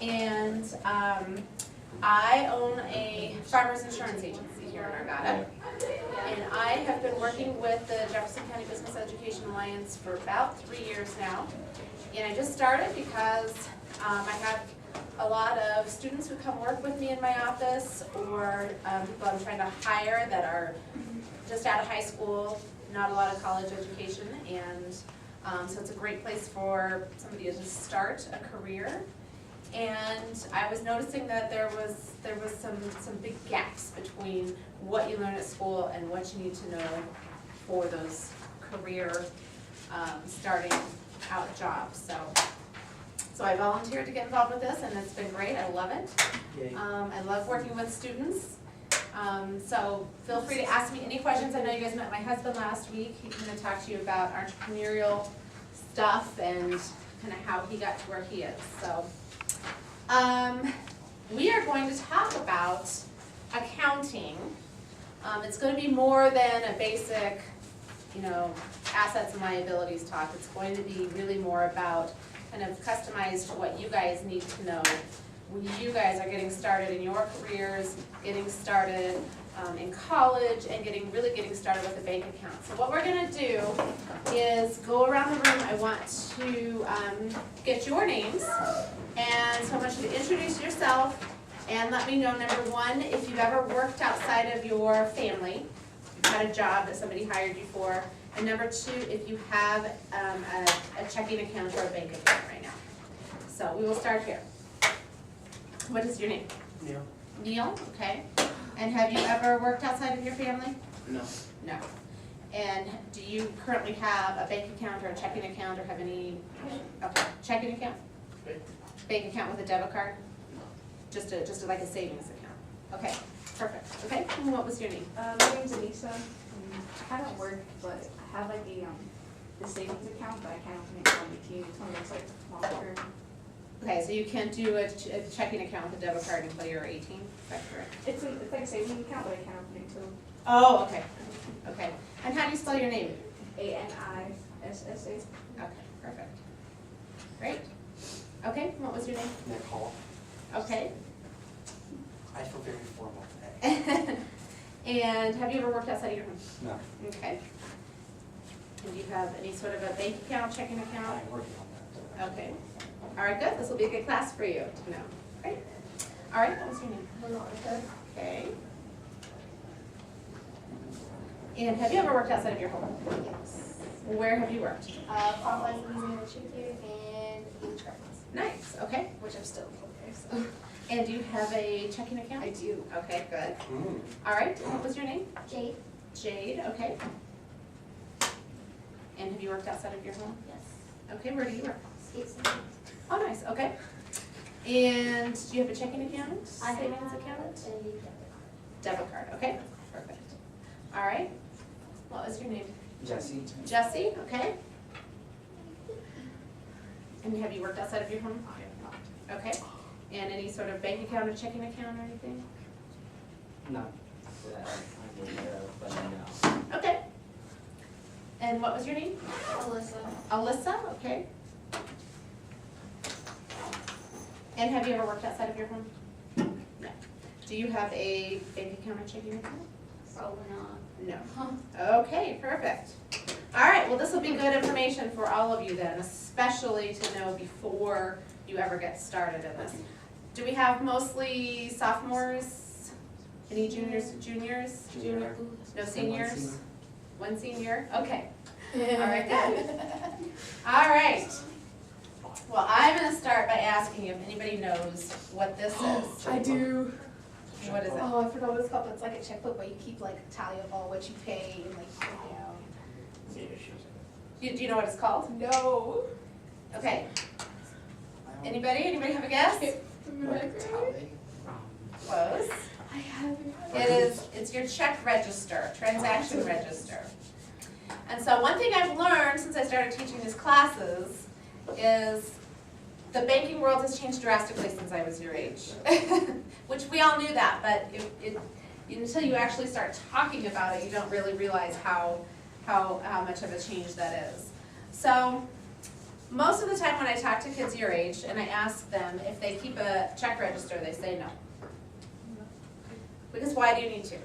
and I own a farmers insurance agency here in Arvada. And I have been working with the Jefferson County Business Education Alliance for about 3 years now. And I just started because I have a lot of students who come work with me in my office, or people I'm trying to hire that are just out of high school, not a lot of college education, and so it's a great place for somebody to just start a career. And I was noticing that there was some big gaps between what you learn at school and what you need to know for those career starting out jobs. So I volunteered to get involved with this, and it's been great. I love it. I love working with students. So feel free to ask me any questions. I know you guys met my husband last week. He's going to talk to you about entrepreneurial stuff and kind of how he got to where he is. So we are going to talk about accounting. It's going to be more than a basic, assets and liabilities talk. It's going to be really more about kind of customized to what you guys need to know when you guys are getting started in your careers, getting started in college, and really getting started with a bank account. So what we're going to do is go around the room. I want to get your names, and so I want you to introduce yourself and let me know, number one, if you've ever worked outside of your family, you've had a job that somebody hired you for, and number two, if you have a checking account or a bank account right now. So we will start here. What is your name? Neil. Neil, okay. And have you ever worked outside of your family? No. No. And do you currently have a bank account or a checking account, or have any, okay, checking account? Bank account with a debit card? Just like a savings account. Okay, perfect. Okay, and what was your name? My name's Elisa. I haven't worked, but I have like the savings account, but I can't open it on the team. It's one of those like longer. Okay, so you can't do a checking account with a debit card until you're 18, is that correct? It's like a savings account, but I can't open it until Oh, okay. Okay. And how do you spell your name? ANISSA. Okay, perfect. Great. Okay, what was your name? Nicole. Okay. I feel very formal today. And have you ever worked outside of your home? No. Okay. And do you have any sort of a bank account, checking account? I'm working on that. Okay. All right, good. This will be a good class for you to know. Great. All right, what was your name? Veronica. Okay. And have you ever worked outside of your home? Yes. Where have you worked? Farm lessons in the chicken and English gardens, Nice, okay. which I'm still in there, so. And do you have a checking account? I do. Okay, good. All right, and what was your name? Jade? Jade, okay. And have you worked outside of your home? Yes. Okay, where do you work? Skate center. Oh, nice, okay. And do you have a checking account? I have Savings a account? debit card. Debit card, okay, perfect. All right, what was your name? Jesse. Jesse, okay. And have you worked outside of your home? Okay. And any sort of bank account or checking account or anything? No. I'm aware of, but no. Okay. And what was your name? Alyssa. Alyssa, okay. And have you ever worked outside of your home? No. Do you have a bank account or checking account? Probably not. No. Okay, perfect. All right, well, this will be good information for all of you then, especially to know before you ever get started in this. Do we have mostly sophomores? Any juniors? Junior. No seniors? One senior? Okay. All right, good. All right. Well, I'm going to start by asking if anybody knows what this is. I do. What is it? Oh, I forgot what it's called, but it's like a checkbook where you keep like a tally of all what you pay and like, Do you know what it's called? no. Okay. Anybody have a guess? Close. I haven't. It's your check register, transaction register. And so one thing I've learned since I started teaching these classes is the banking world has changed drastically since I was your age. Which we all knew that, but until you actually start talking about it, you don't really realize how much of a change that is. So most of the time when I talk to kids your age and I ask them if they keep a check register, they say no. Because why do you need to?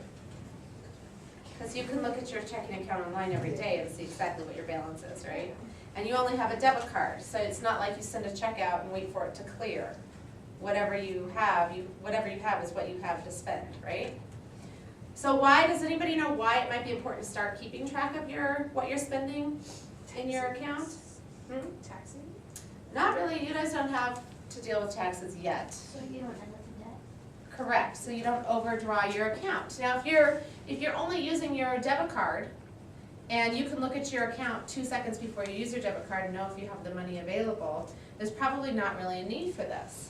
Because you can look at your checking account online every day and see exactly what your balance is, right? And you only have a debit card, so it's not like you send a check out and wait for it to clear. Whatever you have is what you have to spend, right? So why, does anybody know why it might be important to start keeping track of what you're spending in your account? Taxing? Not really, you guys don't have to deal with taxes yet. So you don't end up in debt? Correct, so you don't overdraw your account. Now, if you're only using your debit card, and you can look at your account 2 seconds before you use your debit card and know if you have the money available, there's probably not really a need for this.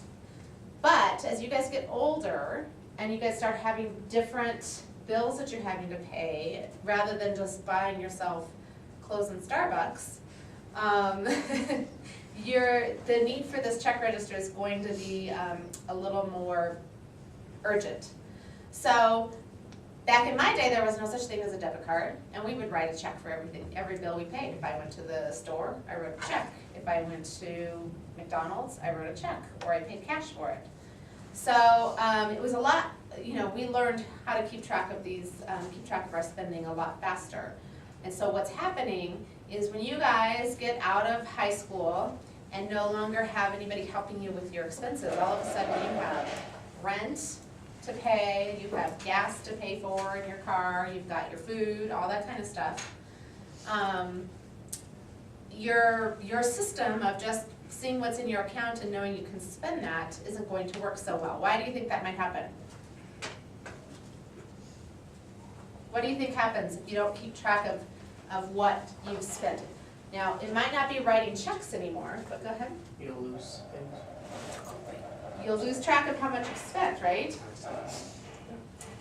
But as you guys get older, and you guys start having different bills that you're having to pay, rather than just buying yourself clothes in Starbucks, the need for this check register is going to be a little more urgent. So back in my day, there was no such thing as a debit card, and we would write a check for every bill we paid. If I went to the store, I wrote a check. If I went to McDonald's, I wrote a check, or I paid cash for it. So it was a lot, we learned how to keep track of our spending a lot faster. And so what's happening is when you guys get out of high school and no longer have anybody helping you with your expenses, all of a sudden you have rent to pay, you have gas to pay for in your car, you've got your food, all that kind of stuff. Your system of just seeing what's in your account and knowing you can spend that isn't going to work so well. Why do you think that might happen? What do you think happens if you don't keep track of what you've spent? Now, it might not be writing checks anymore, but go ahead. You'll lose things. You'll lose track of how much you've spent, right?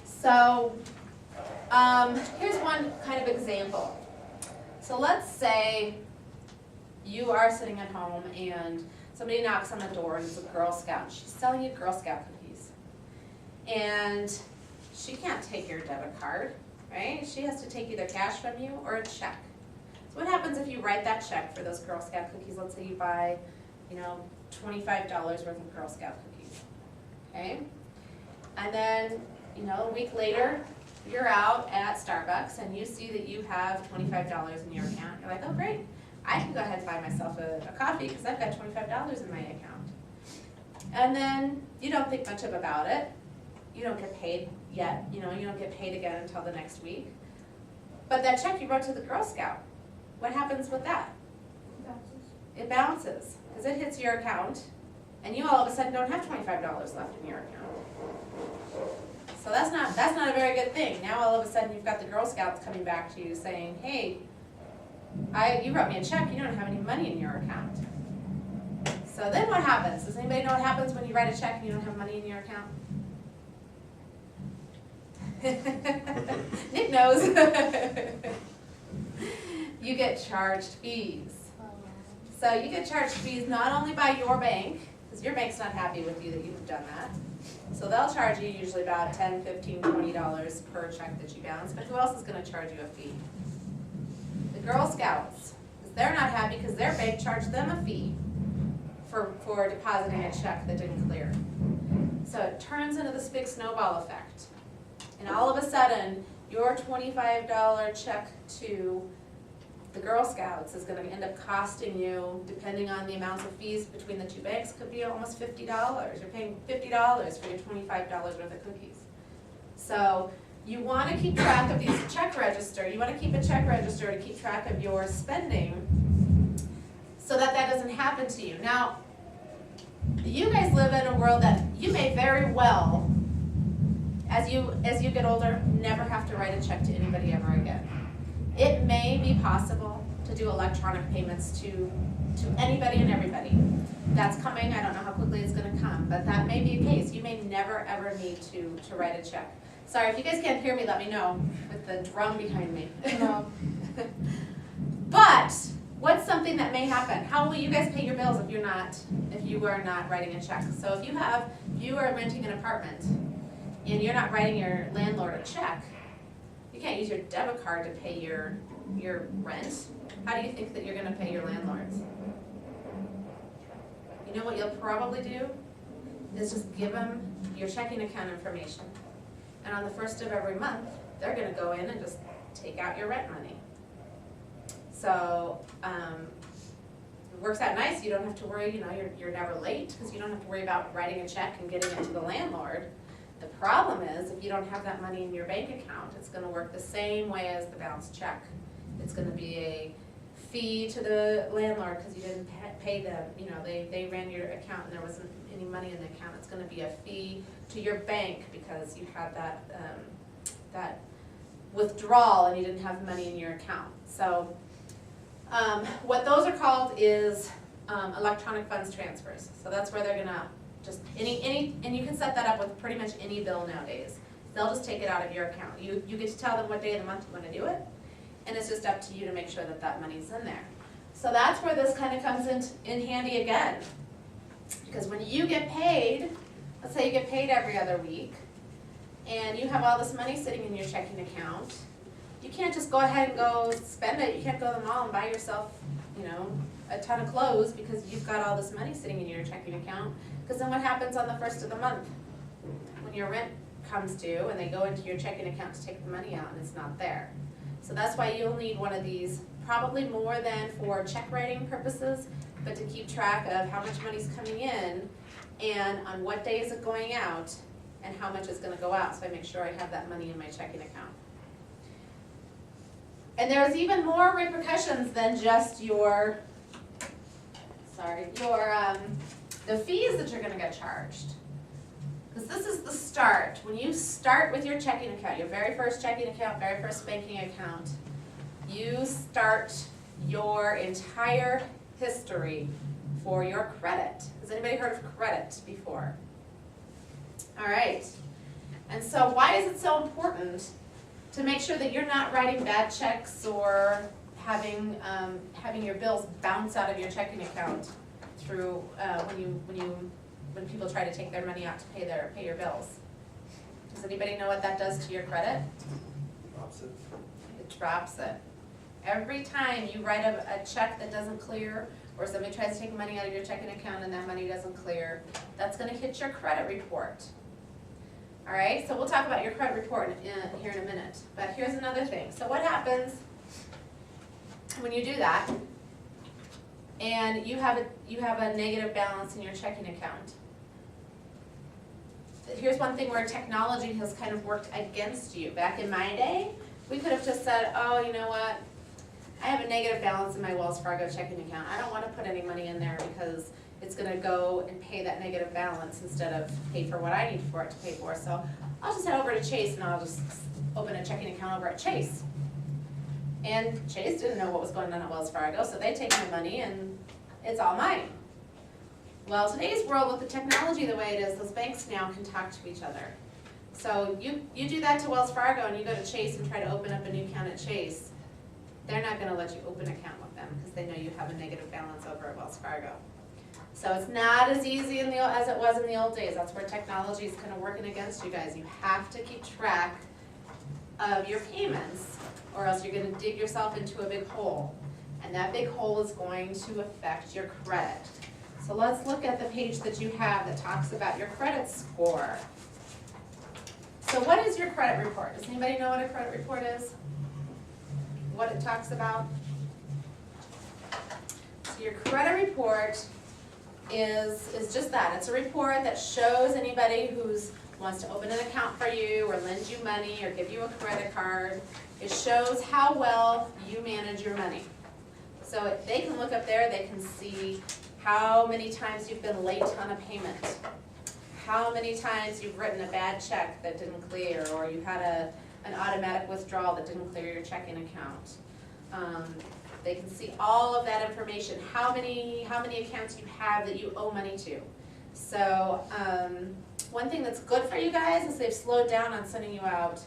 So, here's one kind of example. So let's say you are sitting at home and somebody knocks on the door and it's a Girl Scout. She's selling you Girl Scout cookies. And she can't take your debit card, right? She has to take either cash from you or a check. So what happens if you write that check for those Girl Scout cookies? Let's say you buy, $25 worth of Girl Scout cookies, okay? And then, a week later, you're out at Starbucks and you see that you have $25 in your account. You're like, oh great, I can go ahead and buy myself a coffee because I've got $25 in my account. And then you don't think much about it. You don't get paid yet, you don't get paid again until the next week. But that check you wrote to the Girl Scout, what happens with that? It bounces, because it hits your account, and you all of a sudden don't have $25 left in your account. So that's not a very good thing. Now all of a sudden you've got the Girl Scouts coming back to you saying, hey, you wrote me a check, you don't have any money in your account. So then what happens? Does anybody know what happens when you write a check and you don't have money in your account? Nick knows. You get charged fees. So you get charged fees not only by your bank, because your bank's not happy with you that you've done that. So they'll charge you usually about $10, $15, $20 per check that you bounce, but who else is going to charge you a fee? The Girl Scouts, because they're not happy because their bank charged them a fee for depositing a check that didn't clear. So it turns into this big snowball effect. And all of a sudden, your $25 check to the Girl Scouts is going to end up costing you, depending on the amounts of fees between the two banks, could be almost $50. You're paying $50 for your $25 worth of cookies. So you want to keep track of these check register. You want to keep a check register to keep track of your spending so that that doesn't happen to you. Now, you guys live in a world that you may very well, as you get older, never have to write a check to anybody ever again. It may be possible to do electronic payments to anybody and everybody. That's coming, I don't know how quickly it's gonna come, but that may be a case. You may never ever need to write a check. Sorry, if you guys can't hear me, let me know with the drum behind me. No. But what's something that may happen? How will you guys pay your bills if you are not writing a check? So if you are renting an apartment and you're not writing your landlord a check, you can't use your debit card to pay your rent. How do you think that you're going to pay your landlords? you know what you'll probably do? Is just give them your checking account information. And on the first of every month, they're gonna go in and just take out your rent money. So, it works out nice, you don't have to worry, you know, you're never late, because you don't have to worry about writing a check and getting it to the landlord. The problem is, if you don't have that money in your bank account, it's gonna work the same way as the bounced check. It's gonna be a fee to the landlord because you didn't pay them, you know, they ran your account and there wasn't any money in the account. It's gonna be a fee to your bank because you had that withdrawal and you didn't have money in your account. So, what those are called is electronic funds transfers. So that's where they're gonna just, and you can set that up with pretty much any bill nowadays. They'll just take it out of your account. You get to tell them what day of the month you wanna do it, and it's just up to you to make sure that that money's in there. So that's where this kind of comes in handy again. Because when you get paid, let's say you get paid every other week, and you have all this money sitting in your checking account, you can't just go ahead and go spend it. You can't go to the mall and buy yourself, you know, a ton of clothes because you've got all this money sitting in your checking account. Because then what happens on the first of the month? When your rent comes due and they go into your checking account to take the money out and it's not there. So that's why you'll need one of these, probably more than for check writing purposes, but to keep track of how much money's coming in and on what day is it going out and how much is gonna go out, so I make sure I have that money in my checking account. And there's even more repercussions than just your, the fees that you're gonna get charged. Because this is the start. When you start with your checking account, your very first checking account, very first banking account, you start your entire history for your credit. Has anybody heard of credit before? All right. And so why is it so important to make sure that you're not writing bad checks or having your bills bounce out of your checking account through when people try to take their money out to pay your bills? Does anybody know what that does to your credit? Drops it. It drops it. Every time you write a check that doesn't clear, or somebody tries to take money out of your checking account and that money doesn't clear, that's gonna hit your credit report. All right, so we'll talk about your credit report here in a minute. But here's another thing. So what happens when you do that and you have a negative balance in your checking account? Here's one thing where technology has kind of worked against you. Back in my day, we could have just said, oh, you know what? I have a negative balance in my Wells Fargo checking account. I don't want to put any money in there because it's going to go and pay that negative balance instead of pay for what I need for it to pay for. So I'll just head over to Chase and I'll just open a checking account over at Chase. And Chase didn't know what was going on at Wells Fargo, so they take my money and it's all mine. Well, today's world with the technology the way it is, those banks now can talk to each other. So you do that to Wells Fargo and you go to Chase and try to open up a new account at Chase, they're not going to let you open an account with them because they know you have a negative balance over at Wells Fargo. So it's not as easy as it was in the old days. That's where technology is kind of working against you guys. You have to keep track of your payments or else you're going to dig yourself into a big hole. And that big hole is going to affect your credit. So let's look at the page that you have that talks about your credit score. So what is your credit report? Does anybody know what a credit report is? What it talks about? So your credit report is just that. It's a report that shows anybody who's wants to open an account for you or lend you money or give you a credit card. It shows how well you manage your money. So they can look up there, they can see how many times you've been late on a payment, how many times you've written a bad check that didn't clear, or you had an automatic withdrawal that didn't clear your checking account. They can see all of that information, how many accounts you have that you owe money to. So one thing that's good for you guys is they've slowed down on sending you out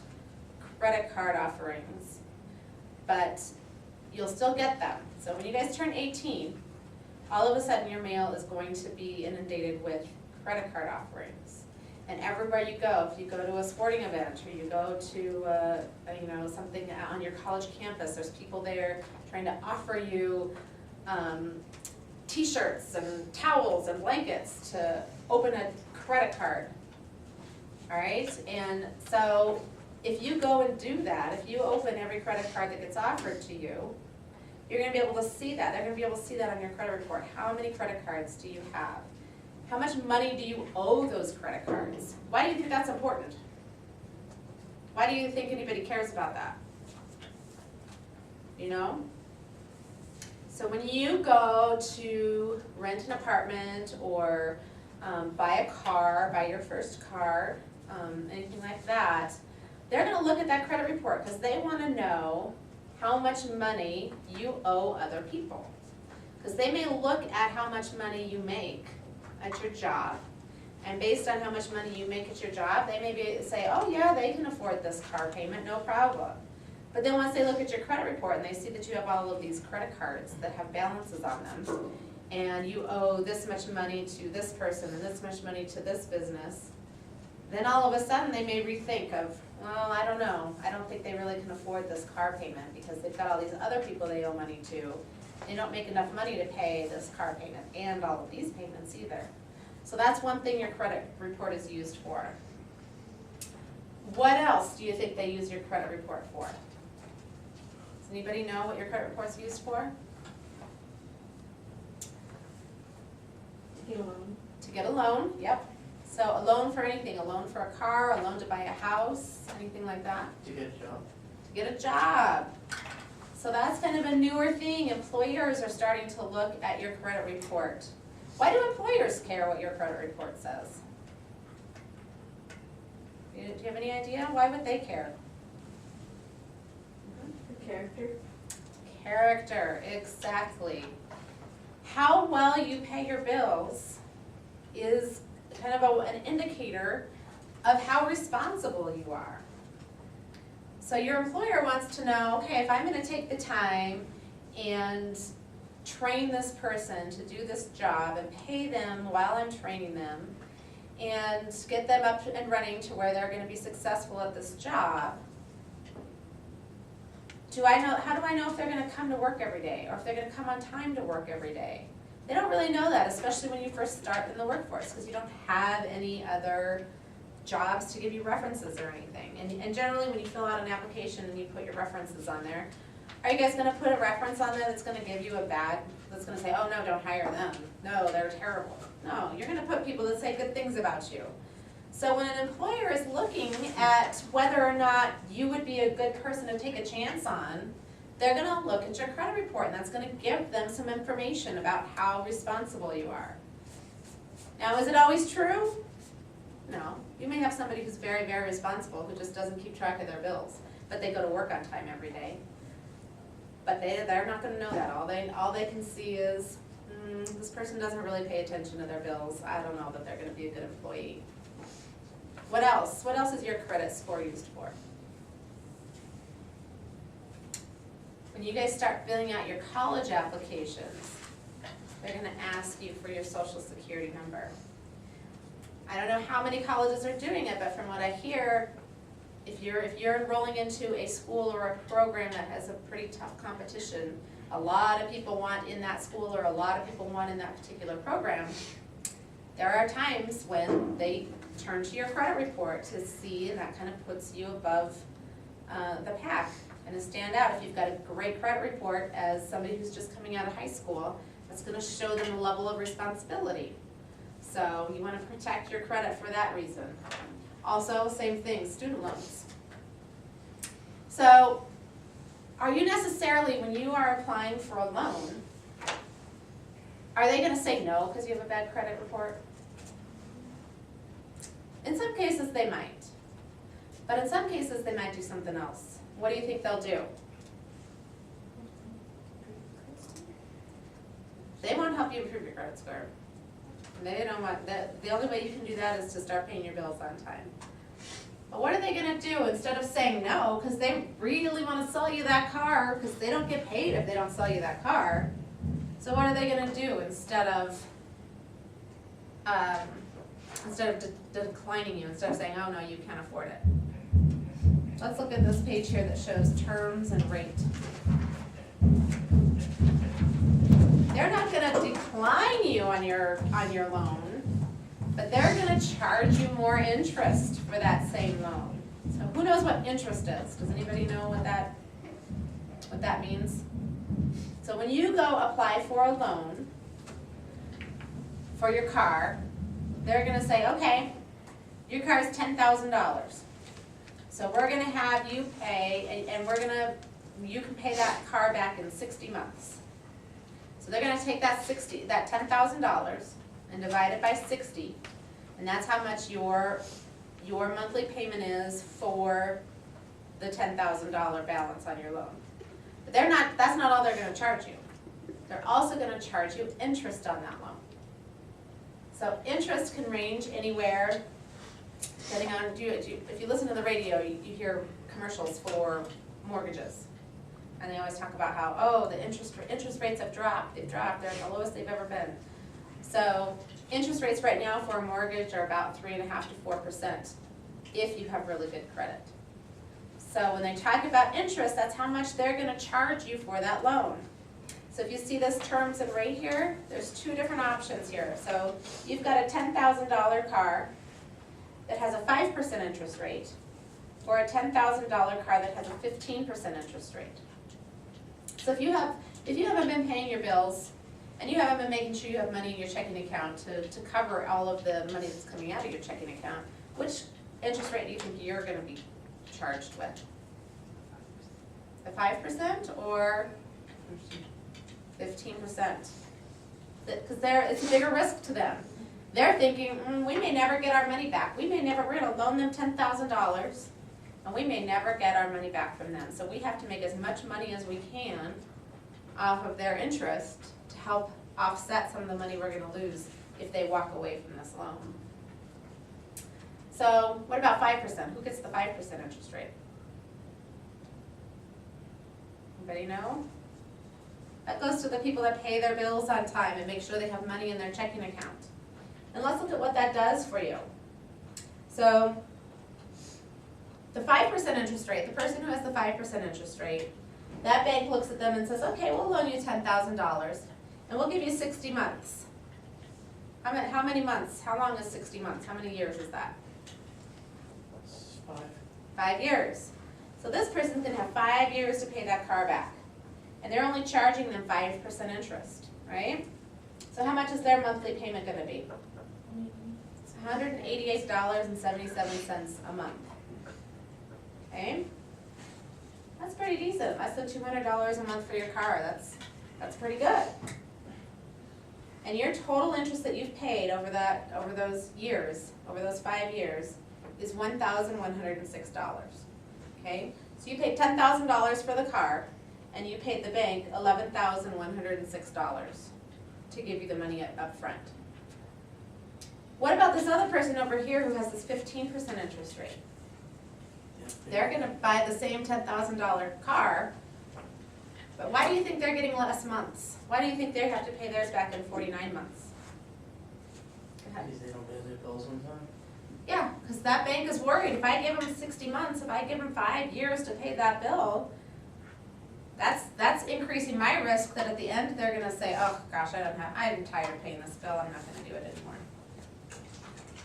credit card offerings, but you'll still get them. So when you guys turn 18, all of a sudden your mail is going to be inundated with credit card offerings. And everywhere you go, if you go to a sporting event or you go to something on your college campus, there's people there trying to offer you t-shirts and towels and blankets to open a credit card. All right, and so if you go and do that, if you open every credit card that gets offered to you, you're gonna be able to see that. They're gonna be able to see that on your credit report. How many credit cards do you have? How much money do you owe those credit cards? Why do you think that's important? Why do you think anybody cares about that? You know? So when you go to rent an apartment or buy a car, buy your first car, anything like that, they're gonna look at that credit report because they wanna know how much money you owe other people. Because they may look at how much money you make at your job, and based on how much money you make at your job, they may say, oh yeah, they can afford this car payment, no problem. But then once they look at your credit report and they see that you have all of these credit cards that have balances on them, and you owe this much money to this person and this much money to this business, then all of a sudden they may rethink of, well, I don't know, I don't think they really can afford this car payment because they've got all these other people they owe money to. They don't make enough money to pay this car payment and all of these payments either. So that's one thing your credit report is used for. What else do you think they use your credit report for? Does anybody know what your credit report's used for? To get a loan. To get a loan, yep. So a loan for anything, a loan for a car, a loan to buy a house, anything like that? To get a job. To get a job. So that's kind of a newer thing. Employers are starting to look at your credit report. Why do employers care what your credit report says? Do you have any idea? Why would they care? For character. Character, exactly. How well you pay your bills is kind of an indicator of how responsible you are. So your employer wants to know, okay, if I'm gonna take the time and train this person to do this job and pay them while I'm training them and get them up and running to where they're gonna be successful at this job, how do I know if they're gonna come to work every day or if they're gonna come on time to work every day? They don't really know that, especially when you first start in the workforce, because you don't have any other jobs to give you references or anything. And generally, when you fill out an application and you put your references on there, are you guys gonna put a reference on there that's gonna give you a bad, that's gonna say, oh no, don't hire them. No, they're terrible. No, you're gonna put people that say good things about you. So when an employer is looking at whether or not you would be a good person to take a chance on, they're gonna look at your credit report, and that's gonna give them some information about how responsible you are. Now, is it always true? No. You may have somebody who's very, very responsible who just doesn't keep track of their bills, but they go to work on time every day. But they're not gonna know that. All they can see is, this person doesn't really pay attention to their bills. I don't know that they're gonna be a good employee. What else? What else is your credit score used for? When you guys start filling out your college applications, they're gonna ask you for your social security number. I don't know how many colleges are doing it, but from what I hear, if you're enrolling into a school or a program that has a pretty tough competition, a lot of people want in that school or a lot of people want in that particular program, there are times when they turn to your credit report to see, and that kind of puts you above the pack and to stand out. If you've got a great credit report as somebody who's just coming out of high school, that's going to show them a level of responsibility. So you want to protect your credit for that reason. Also, same thing, student loans. So are you necessarily, when you are applying for a loan, are they going to say no because you have a bad credit report? In some cases they might, but in some cases they might do something else. What do you think they'll do? They won't help you improve your credit score. They don't want that. The only way you can do that is to start paying your bills on time. But what are they gonna do instead of saying no, because they really want to sell you that car, because they don't get paid if they don't sell you that car. So what are they gonna do instead of declining you, instead of saying, oh no, you can't afford it? Let's look at this page here that shows terms and rate. they're not gonna decline you on your loan, but they're gonna charge you more interest for that same loan. So who knows what interest is? Does anybody know what that means? So when you go apply for a loan for your car, they're gonna say, okay, your car is $10,000. So we're gonna have you pay, and you can pay that car back in 60 months. So they're gonna take that $10,000 and divide it by 60, and that's how much your monthly payment is for the $10,000 balance on your loan. But that's not all they're gonna charge you. They're also gonna charge you interest on that loan. So interest can range anywhere, depending on, if you listen to the radio, you hear commercials for mortgages. And they always talk about how, oh, the interest rates have dropped, they're at the lowest they've ever been. So interest rates right now for a mortgage are about 3.5% to 4% if you have really good credit. So when they talk about interest, that's how much they're gonna charge you for that loan. So if you see this terms and rate here, there's two different options here. So you've got a $10,000 car that has a 5% interest rate, or a $10,000 car that has a 15% interest rate. So if you haven't been paying your bills, and you haven't been making sure you have money in your checking account to cover all of the money that's coming out of your checking account, which interest rate do you think you're gonna be charged with? The 5% or 15%? Because it's a bigger risk to them. They're thinking, we may never get our money back. We're gonna loan them $10,000, and we may never get our money back from them. So we have to make as much money as we can off of their interest to help offset some of the money we're gonna lose if they walk away from this loan. So what about 5%? Who gets the 5% interest rate? Anybody know? That goes to the people that pay their bills on time and make sure they have money in their checking account. And let's look at what that does for you. So the 5% interest rate, the person who has the 5% interest rate, that bank looks at them and says, okay, we'll loan you $10,000 and we'll give you 60 months. How many months? How long is 60 months? How many years is that? That's 5. 5 years. So this person's gonna have 5 years to pay that car back. And they're only charging them 5% interest, right? So how much is their monthly payment gonna be? It's $188.77 a month. Okay? That's pretty decent. Less than $200 a month for your car. That's pretty good. And your total interest that you've paid over those years, over those 5 years, is $1,106. Okay? So you paid $10,000 for the car, and you paid the bank $11,106 to give you the money up front. What about this other person over here who has this 15% interest rate? They're gonna buy the same $10,000 car, but why do you think they're getting less months? Why do you think they have to pay theirs back in 49 months? Go ahead. Because they don't pay their bills on time. Yeah, because that bank is worried. If I give them 60 months, if I give them 5 years to pay that bill, that's increasing my risk that at the end they're gonna say, oh gosh, I'm tired of paying this bill, I'm not gonna do it anymore.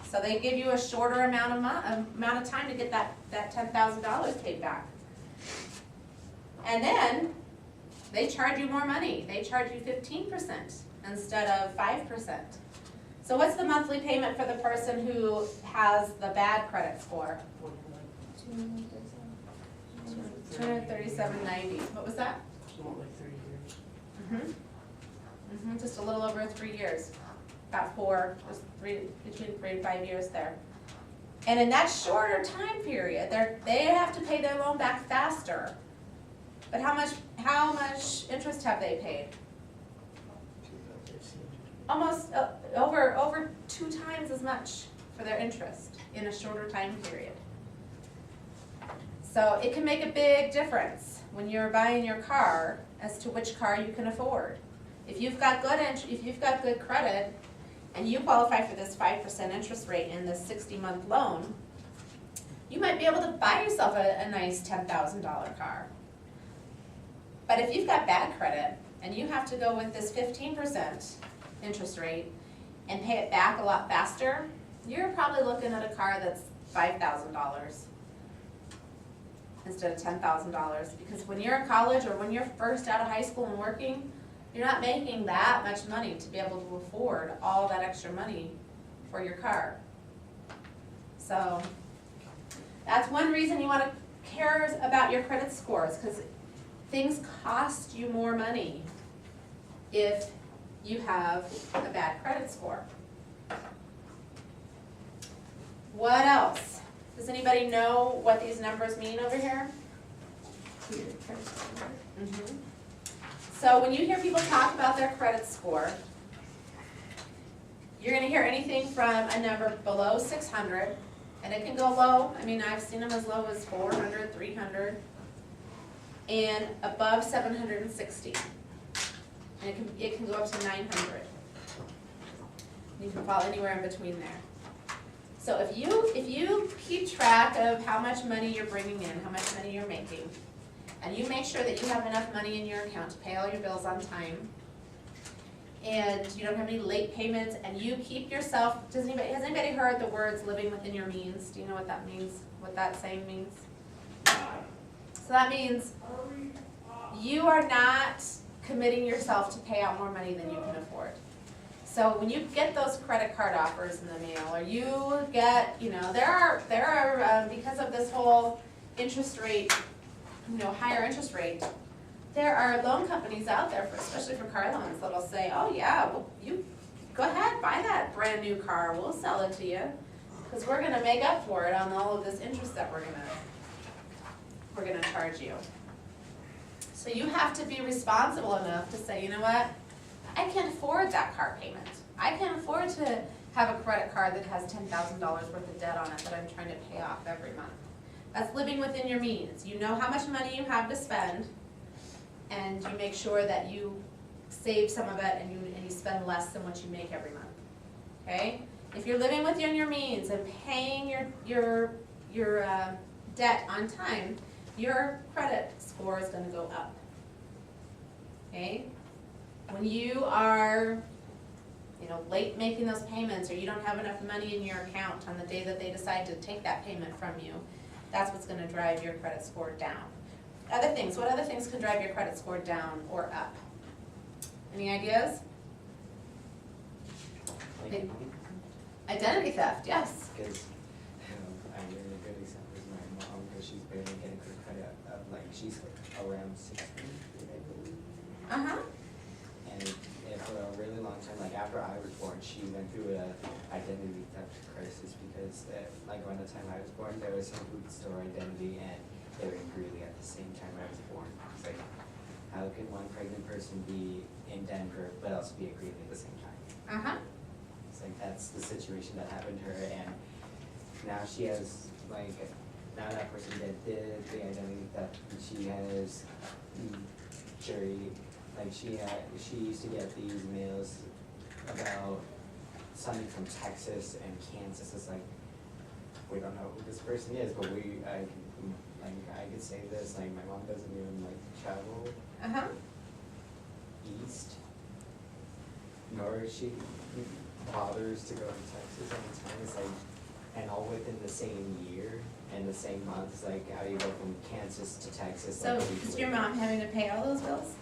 So they give you a shorter amount of time to get that $10,000 paid back. And then they charge you more money. They charge you 15% instead of 5%. So what's the monthly payment for the person who has the bad credit score? $237.90. What was that? Somewhat like 3 years. Just a little over 3 years. About between 3 and 5 years there. And in that shorter time period, they have to pay their loan back faster. But how much interest have they paid? Almost over 2 times as much for their interest in a shorter time period. So it can make a big difference when you're buying your car as to which car you can afford. If you've got good credit and you qualify for this 5% interest rate in this 60-month loan, you might be able to buy yourself a nice $10,000 car. But if you've got bad credit and you have to go with this 15% interest rate and pay it back a lot faster, you're probably looking at a car that's $5,000 instead of $10,000. Because when you're in college or when you're first out of high school and working, you're not making that much money to be able to afford all that extra money for your car. So that's one reason you want to care about your credit scores, because things cost you more money if you have a bad credit score. What else? Does anybody know what these numbers mean over here? So when you hear people talk about their credit score, you're gonna hear anything from a number below 600, and it can go low. I mean, I've seen them as low as 400, 300, and above 760. And it can go up to 900. You can fall anywhere in between there. So if you keep track of how much money you're bringing in, how much money you're making, and you make sure that you have enough money in your account to pay all your bills on time, and you don't have any late payments, and you keep yourself, has anybody heard the words living within your means? Do you know what that means, what that saying means? So that means you are not committing yourself to pay out more money than you can afford. So when you get those credit card offers in the mail, or you get, there are because of this whole interest rate, higher interest rate, there are loan companies out there, especially for car loans, that'll say, oh yeah, well, you go ahead, buy that brand new car, we'll sell it to you, because we're gonna make up for it on all of this interest that we're gonna charge you. So you have to be responsible enough to say, you know what, I can't afford that car payment. I can't afford to have a credit card that has $10,000 worth of debt on it that I'm trying to pay off every month. That's living within your means. You know how much money you have to spend, and you make sure that you save some of it and you spend less than what you make every month. Okay? If you're living within your means and paying your debt on time, your credit score is going to go up. Okay? When you are late making those payments, or you don't have enough money in your account on the day that they decide to take that payment from you, that's what's going to drive your credit score down. Other things, what other things can drive your credit score down or up? Any ideas? Identity theft, yes. Because I'm really a good example is my mom, because she's barely getting her credit up, like she's around 60, I believe. Uh-huh. And for a really long time, like after I was born, she went through a identity theft crisis, because like around the time I was born, there was some food store identity, and they were in Greeley at the same time I was born. It's like, how can one pregnant person be in Denver but also be at Greeley at the same time? Uh-huh. It's like, that's the situation that happened to her, and now she has, like, now that person that did the identity theft, she has jury, like, she used to get these mails about something from Texas and Kansas. It's like, we don't know who this person is, but I could say this, like, my mom doesn't even, like, travel Uh-huh. east, nor she bothers to go to Texas anytime. It's like, and all within the same year and the same month. It's like, how do you go from Kansas to Texas? So like, a week is your later? mom having to pay all those bills?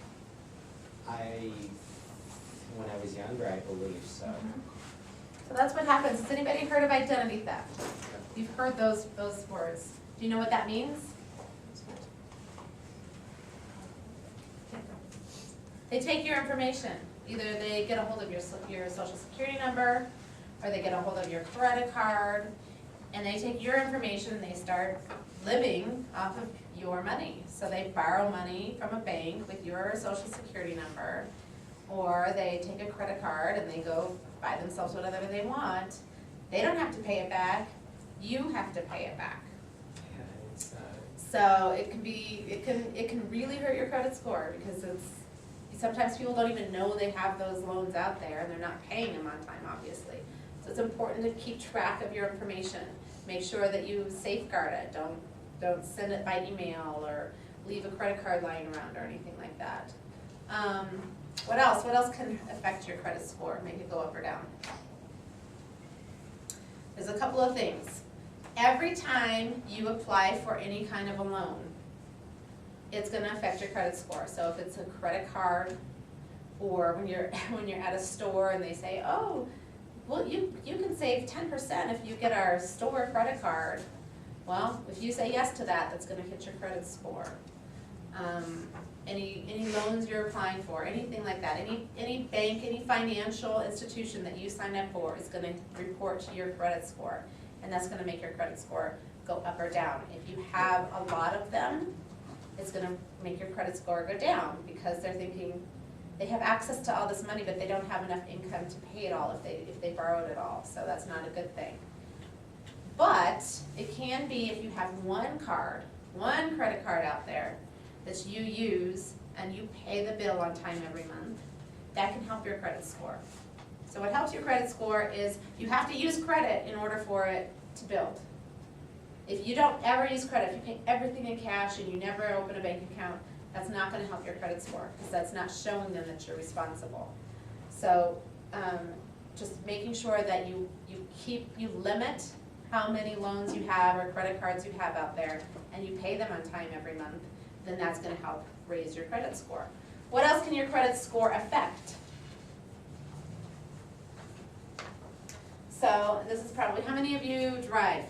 When I was younger, I believe so. So that's what happens. Has anybody heard of identity theft? You've heard those words. Do you know what that means? They take your information. Either they get a hold of your social security number, or they get a hold of your credit card, and they take your information and they start living off of your money. So they borrow money from a bank with your social security number, or they take a credit card and they go buy themselves whatever they want. They don't have to pay it back. You have to pay it back. Yeah, it's So it can really hurt your credit score, because sometimes people don't even know they have those loans out there and they're not paying them on time, obviously. So it's important to keep track of your information. Make sure that you safeguard it. Don't send it by email or leave a credit card lying around or anything like that. What else? What else can affect your credit score, make it go up or down? There's a couple of things. Every time you apply for any kind of a loan, it's gonna affect your credit score. So if it's a credit card, or when you're at a store and they say, oh, well, you can save 10% if you get our store credit card. Well, if you say yes to that, that's gonna hit your credit score. Any loans you're applying for, anything like that, any bank, any financial institution that you sign up for is gonna report to your credit score, and that's gonna make your credit score go up or down. If you have a lot of them, it's gonna make your credit score go down, because they're thinking they have access to all this money, but they don't have enough income to pay it all if they borrowed it all, so that's not a good thing. But it can be if you have one credit card out there that you use and you pay the bill on time every month, that can help your credit score. So what helps your credit score is you have to use credit in order for it to build. If you don't ever use credit, if you pay everything in cash and you never open a bank account, that's not gonna help your credit score, because that's not showing them that you're responsible. So just making sure that you limit how many loans you have or credit cards you have out there, and you pay them on time every month, then that's gonna help raise your credit score. What else can your credit score affect? So this is probably, how many of you drive?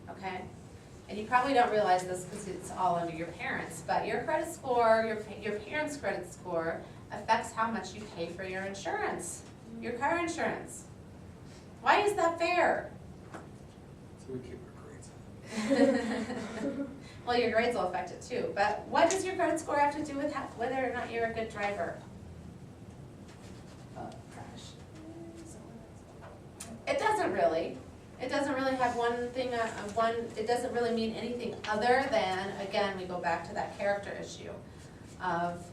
Okay, and you probably don't realize this because it's all under your parents, but your credit score, your parents' credit score affects how much you pay for your insurance, your car insurance. Why is that fair? So we keep our grades up. Well, your grades will affect it too, but what does your credit score have to do with whether or not you're a good driver? Crash. It doesn't really. It doesn't really have one thing, it doesn't really mean anything other than, again, we go back to that character issue of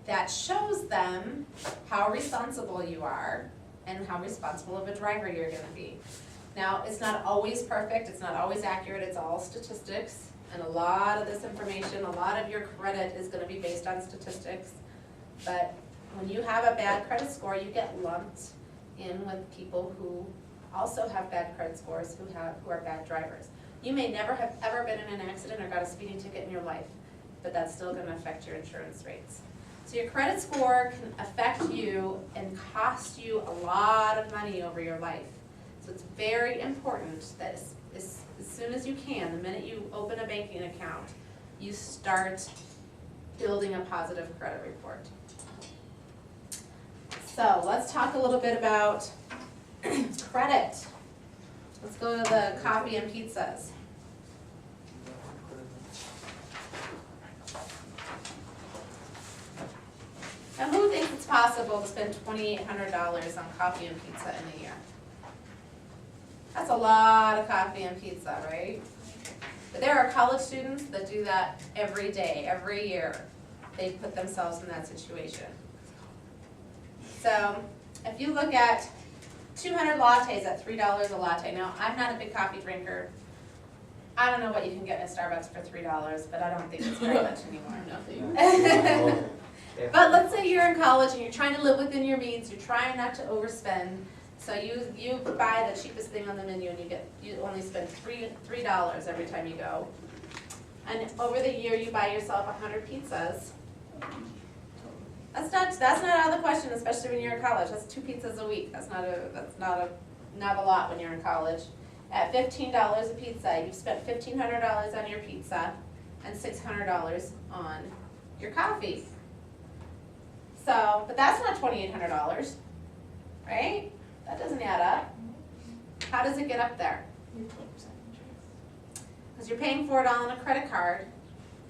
that shows them how responsible you are and how responsible of a driver you're gonna be. Now, it's not always perfect, it's not always accurate, it's all statistics, and a lot of this information, a lot of your credit is gonna be based on statistics. But when you have a bad credit score, you get lumped in with people who also have bad credit scores, who are bad drivers. You may never have ever been in an accident or got a speeding ticket in your life, but that's still gonna affect your insurance rates. So your credit score can affect you and cost you a lot of money over your life. So it's very important that as soon as you can, the minute you open a banking account, you start building a positive credit report. So let's talk a little bit about credit. Let's go to the coffee and pizzas. Now, who thinks it's possible to spend $2,800 on coffee and pizza in a year? That's a lot of coffee and pizza, right? But there are college students that do that every day, every year. They put themselves in that situation. So, if you look at 200 lattes at $3 a latte. Now, I'm not a big coffee drinker. I don't know what you can get in a Starbucks for $3, but I don't think it's very much anymore. Nothing. But let's say you're in college and you're trying to live within your means, you're trying not to overspend, so you buy the cheapest thing on the menu and you only spend $3 every time you go. And over the year you buy yourself 100 pizzas. That's not out of the question, especially when you're in college. That's 2 pizzas a week. That's not a lot when you're in college. At $15 a pizza, you've spent $1,500 on your pizza and $600 on your coffee. So, but that's not $2,800, right? That doesn't add up. How does it get up there? Because you're paying for it all on a credit card,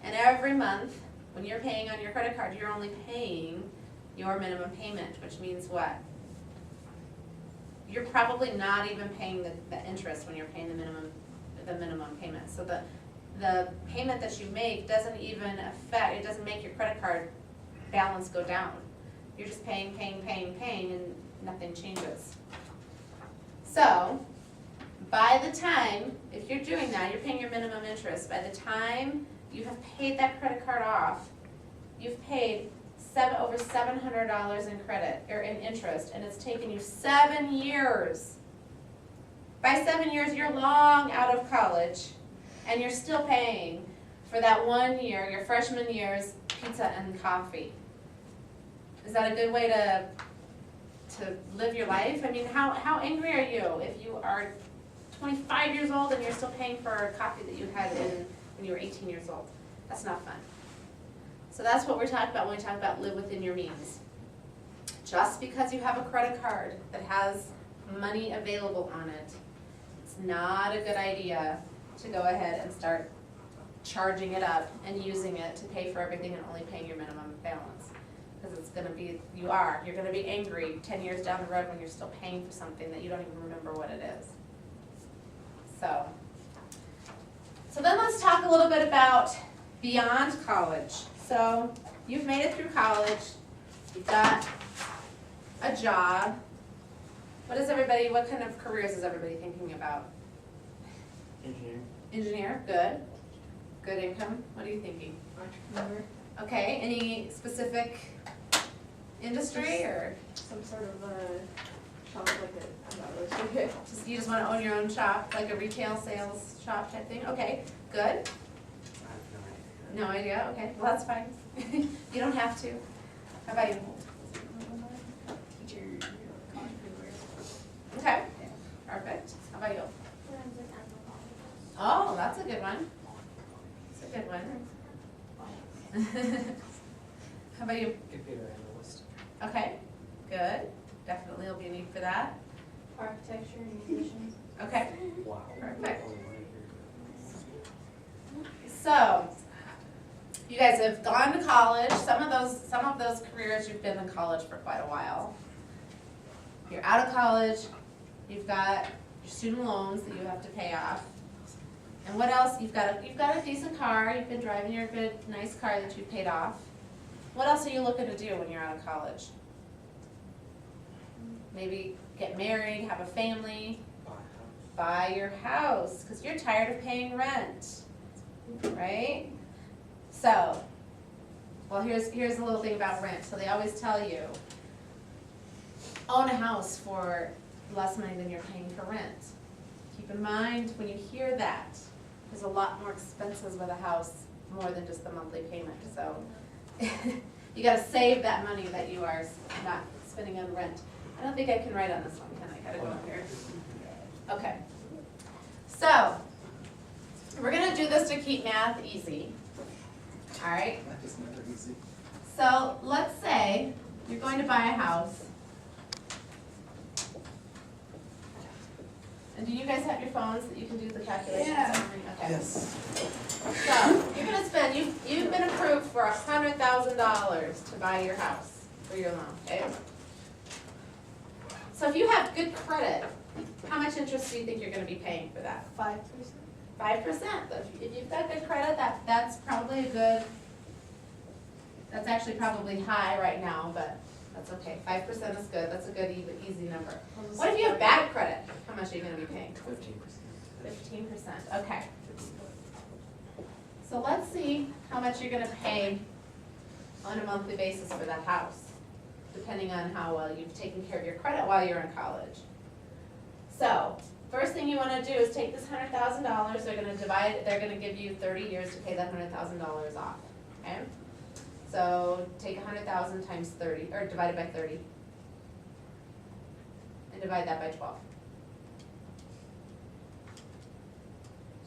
and every month, when you're paying on your credit card, you're only paying your minimum payment, which means what? You're probably not even paying the interest when you're paying the minimum payment. So the payment that you make doesn't even affect, it doesn't make your credit card balance go down. You're just paying, and nothing changes. So, by the time, if you're doing that, you're paying your minimum interest, by the time you have paid that credit card off, you've paid over $700 in credit, or in interest, and it's taken you 7 years. By 7 years, you're long out of college, and you're still paying for that 1 year, your freshman year's pizza and coffee. Is that a good way to live your life? I mean, how angry are you if you are 25 years old and you're still paying for a coffee that you had when you were 18 years old? That's not fun. So that's what we're talking about when we talk about live within your means. Just because you have a credit card that has money available on it, it's not a good idea to go ahead and start charging it up and using it to pay for everything and only paying your minimum balance. Because it's gonna be, you're gonna be angry 10 years down the road when you're still paying for something that you don't even remember what it is. So then let's talk a little bit about beyond college. So you've made it through college, you've got a job. What kind of careers is everybody thinking about? Engineer. Engineer, good. Good income, what are you thinking? Entrepreneur, Okay, any specific industry or some sort of a shop like I'm not really sure. you just wanna own your own shop, like a retail sales shop type thing? Okay, good. I have no idea. No idea, okay, well, that's fine. You don't have to. How about you? Teacher, entrepreneur. Okay, perfect. How about you? Oh, that's a good one. That's a good one. How about you? Computer analyst. Okay, good. Definitely will be a need for that. Architecture and musicians. Okay, Wow. Perfect. Oh, right so you guys have gone to college. Some of those careers you've been in college for quite a while. You're out of college. You've got your student loans that you have to pay off. And what else? You've got a decent car. You've been driving your good, nice car that you paid off. What else are you looking to do when you're out of college? Maybe get married, have a family, here. buy your house, because you're tired of paying rent, right? So, well, here's a little thing about rent. So they always tell you, own a house for less money than you're paying for rent. Keep in mind when you hear that, there's a lot more expenses with a house, more than just the monthly payment. So you gotta save that money that you are not spending on rent. I don't think I can write on this one, can I? Gotta go up here. Okay. So, we're gonna do this to keep math easy. All right? That is never easy. So, let's say you're going to buy a house. And do you guys have your phones that you can do the calculations? Yeah. Okay. Yes. So, you're gonna spend, you've been approved for $100,000 to buy your house for your loan, okay? So if you have good credit, how much interest do you think you're gonna be paying for that? 5%. 5%. If you've got good credit, that's probably a good, that's actually probably high right now, but that's okay. 5% is good, that's a good, easy number. What if you have bad credit? How much are you gonna be paying? 15%. 15%, okay. So let's see how much you're gonna pay on a monthly basis for that house, depending on how well you've taken care of your credit while you're in college. So, first thing you wanna do is take this $100,000, they're gonna give you 30 years to pay that $100,000 off, okay? So, take 100,000 times 30, or divide it by 30, and divide that by 12.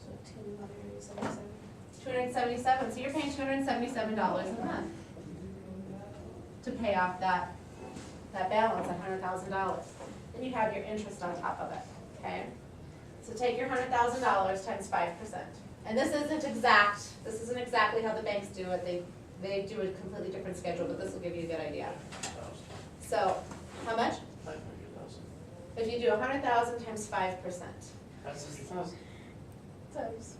So 277. 277, so you're paying $277 a month to pay off that balance, $100,000. Then you have your interest on top of it, okay? So take your $100,000 times 5%. And this isn't exactly how the banks do it. They do a completely different schedule, but this will give you a good idea. So, how much? 500,000. If you do 100,000 times 5%, That's 100,000. Times.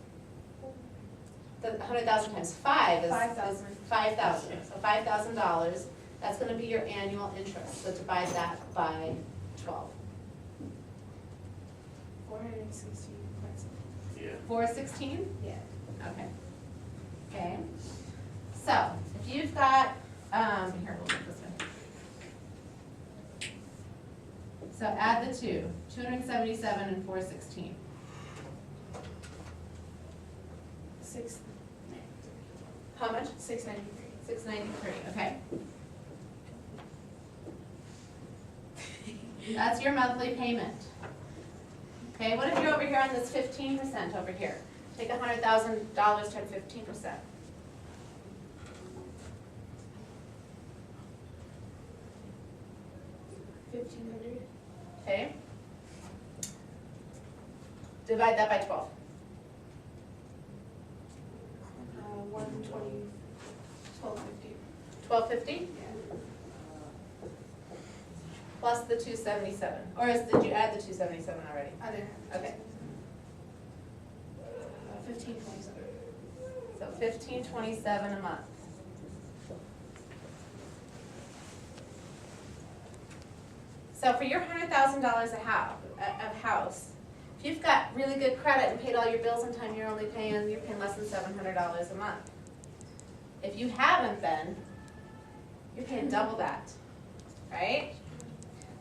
the 100,000 times 5 is 5,000. 5,000. So $5,000, that's gonna be your annual interest. So divide that by 12. 460. Yeah. 416? Yeah. Okay. Okay. So, if you've got, here, we'll do it this way. So add the two, 277 and 416. 693. How much? 693. 693, okay. That's your monthly payment. Okay, what if you're over here on this 15% over here? Take $100,000 times 15%. 1,500. Okay? Divide that by 12. 120, 1250. 1250 plus the 277. Or did you add the 277 already? Other. Okay. 1527. So 1527 a month. So for your $100,000 of house, if you've got really good credit and paid all your bills in time, you're paying less than $700 a month. If you haven't been, you're paying double that, right?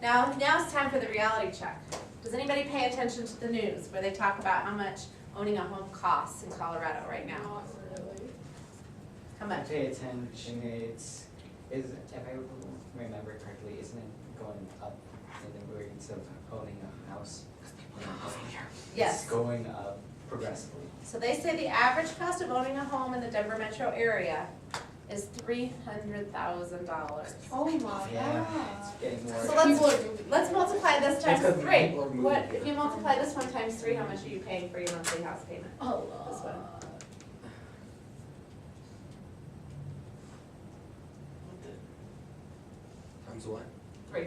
Now it's time for the reality check. Does anybody pay attention to the news where they talk about how much owning a home costs in Colorado right now? Not really. How I much? pay attention, if I remember correctly, isn't it going up in the rates of owning a house? Yes. It's going up progressively. So they say the average cost of owning a home in the Denver metro area is $300,000. Oh my Yeah, god. it's getting more. So let's multiply this times Because 3. people are moving What, here. if you multiply this one times 3, how much are you paying for your monthly house payment? Oh, This one. Times what? 3.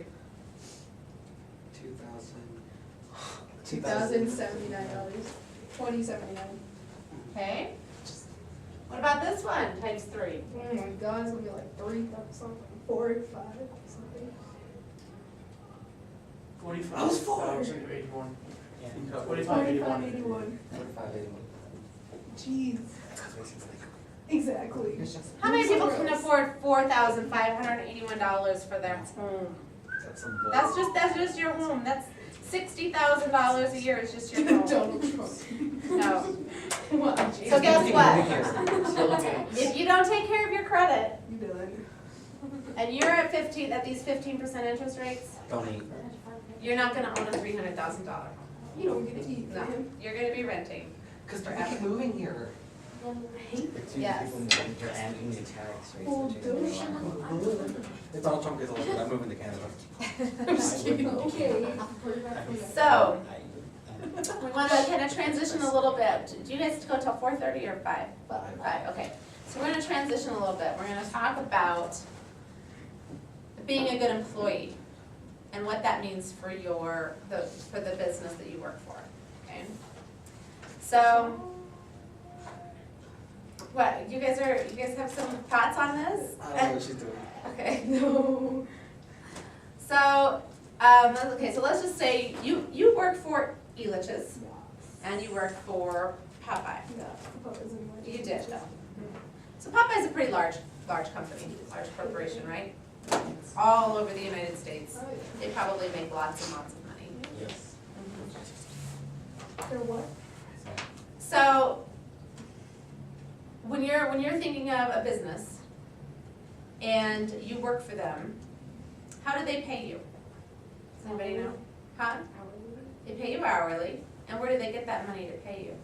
2,000. $2,079. 2079. Okay? What about this one times 3? Oh my god, it's gonna be like 3 something, 4, 5 something. 45,081. Yeah. 4581. 4581. 4581. Jeez. That's because it's like. Exactly. It's just. How many people can Gross. afford $4,581 for their home? That's some bull. That's just your home. That's $60,000 a year is just your home. Donald Trump. No. Wow, So jeez. guess what? If you don't take care of your credit You done. and you're at these 15% interest rates, Don't eat. you're not gonna own a $300,000. You don't get to eat, No, man. you're gonna be renting. Because people keep moving here. I hate The two Yes. people moving here and in the tax rates. Oh, which is don't lower. If Donald Trump gets elected, I'm moving to Canada. I'm just kidding. Okay. So, we wanna kind of transition a little bit. Do you guys go till 4:30 or 5? 5, okay. So we're gonna transition a little bit. We're gonna talk about being a good employee and what that means for the business that you work for, okay? So, what, you guys have some thoughts on this? I don't know what she's doing. Okay. No. So, okay, so let's just say you work for Elitch's and you work for Popeye. Yeah, Papa's in my- You did, though. So Popeye's a pretty large company, large corporation, right? All over the United States. Oh, yeah. They probably make lots and lots of money. Yes. They're what? So, when you're thinking of a business and you work for them, how do they pay you? Does anybody know? Huh? They pay you hourly, and where do they get that money to pay you?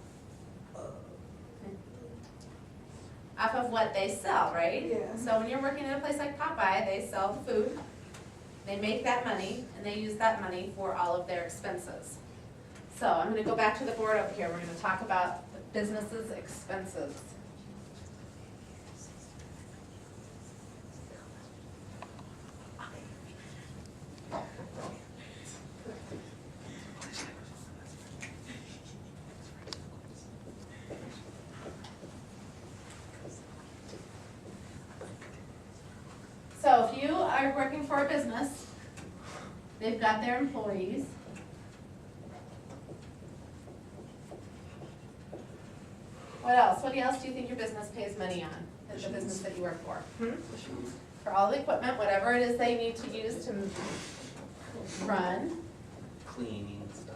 Off of what they sell, right? Yeah. So when you're working at a place like Popeye, they sell the food, they make that money, and they use that money for all of their expenses. So I'm gonna go back to the board over here, we're gonna talk about the business's expenses. So if you are working for a business, they've got their employees. What else do you think your business pays money on? the business that you work for. For all the equipment, whatever it is they need to use to run, Cleaning stuff.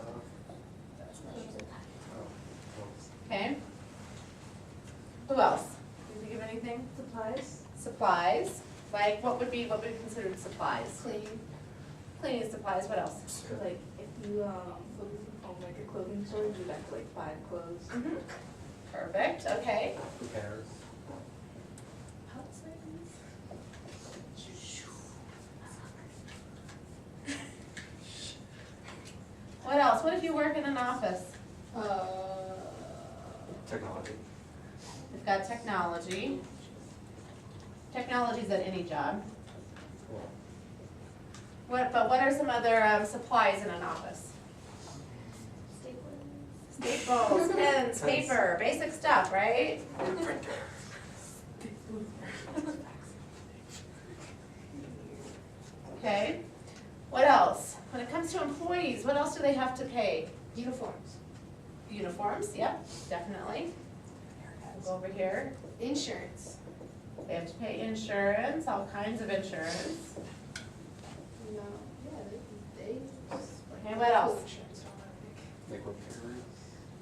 okay? Who else? Can you think of anything? Supplies? Supplies, like what would be considered supplies? Cleaning. Cleaning supplies, what else? So like, if you, own like a clothing store, you have to like buy clothes. Perfect, okay. Repairs. What else? What if you work in an office? Technology. We've got technology. Technology's at any job. Cool. But what are some other supplies in an office? Staples, pens, paper, basic stuff, right? Okay. What else? When it comes to employees, what else do they have to pay? Uniforms. Uniforms, yep, definitely. We'll go over here. Insurance. They have to pay insurance, all kinds of insurance. No, yeah, they just like. Okay, what else? Insurance, Like repairs.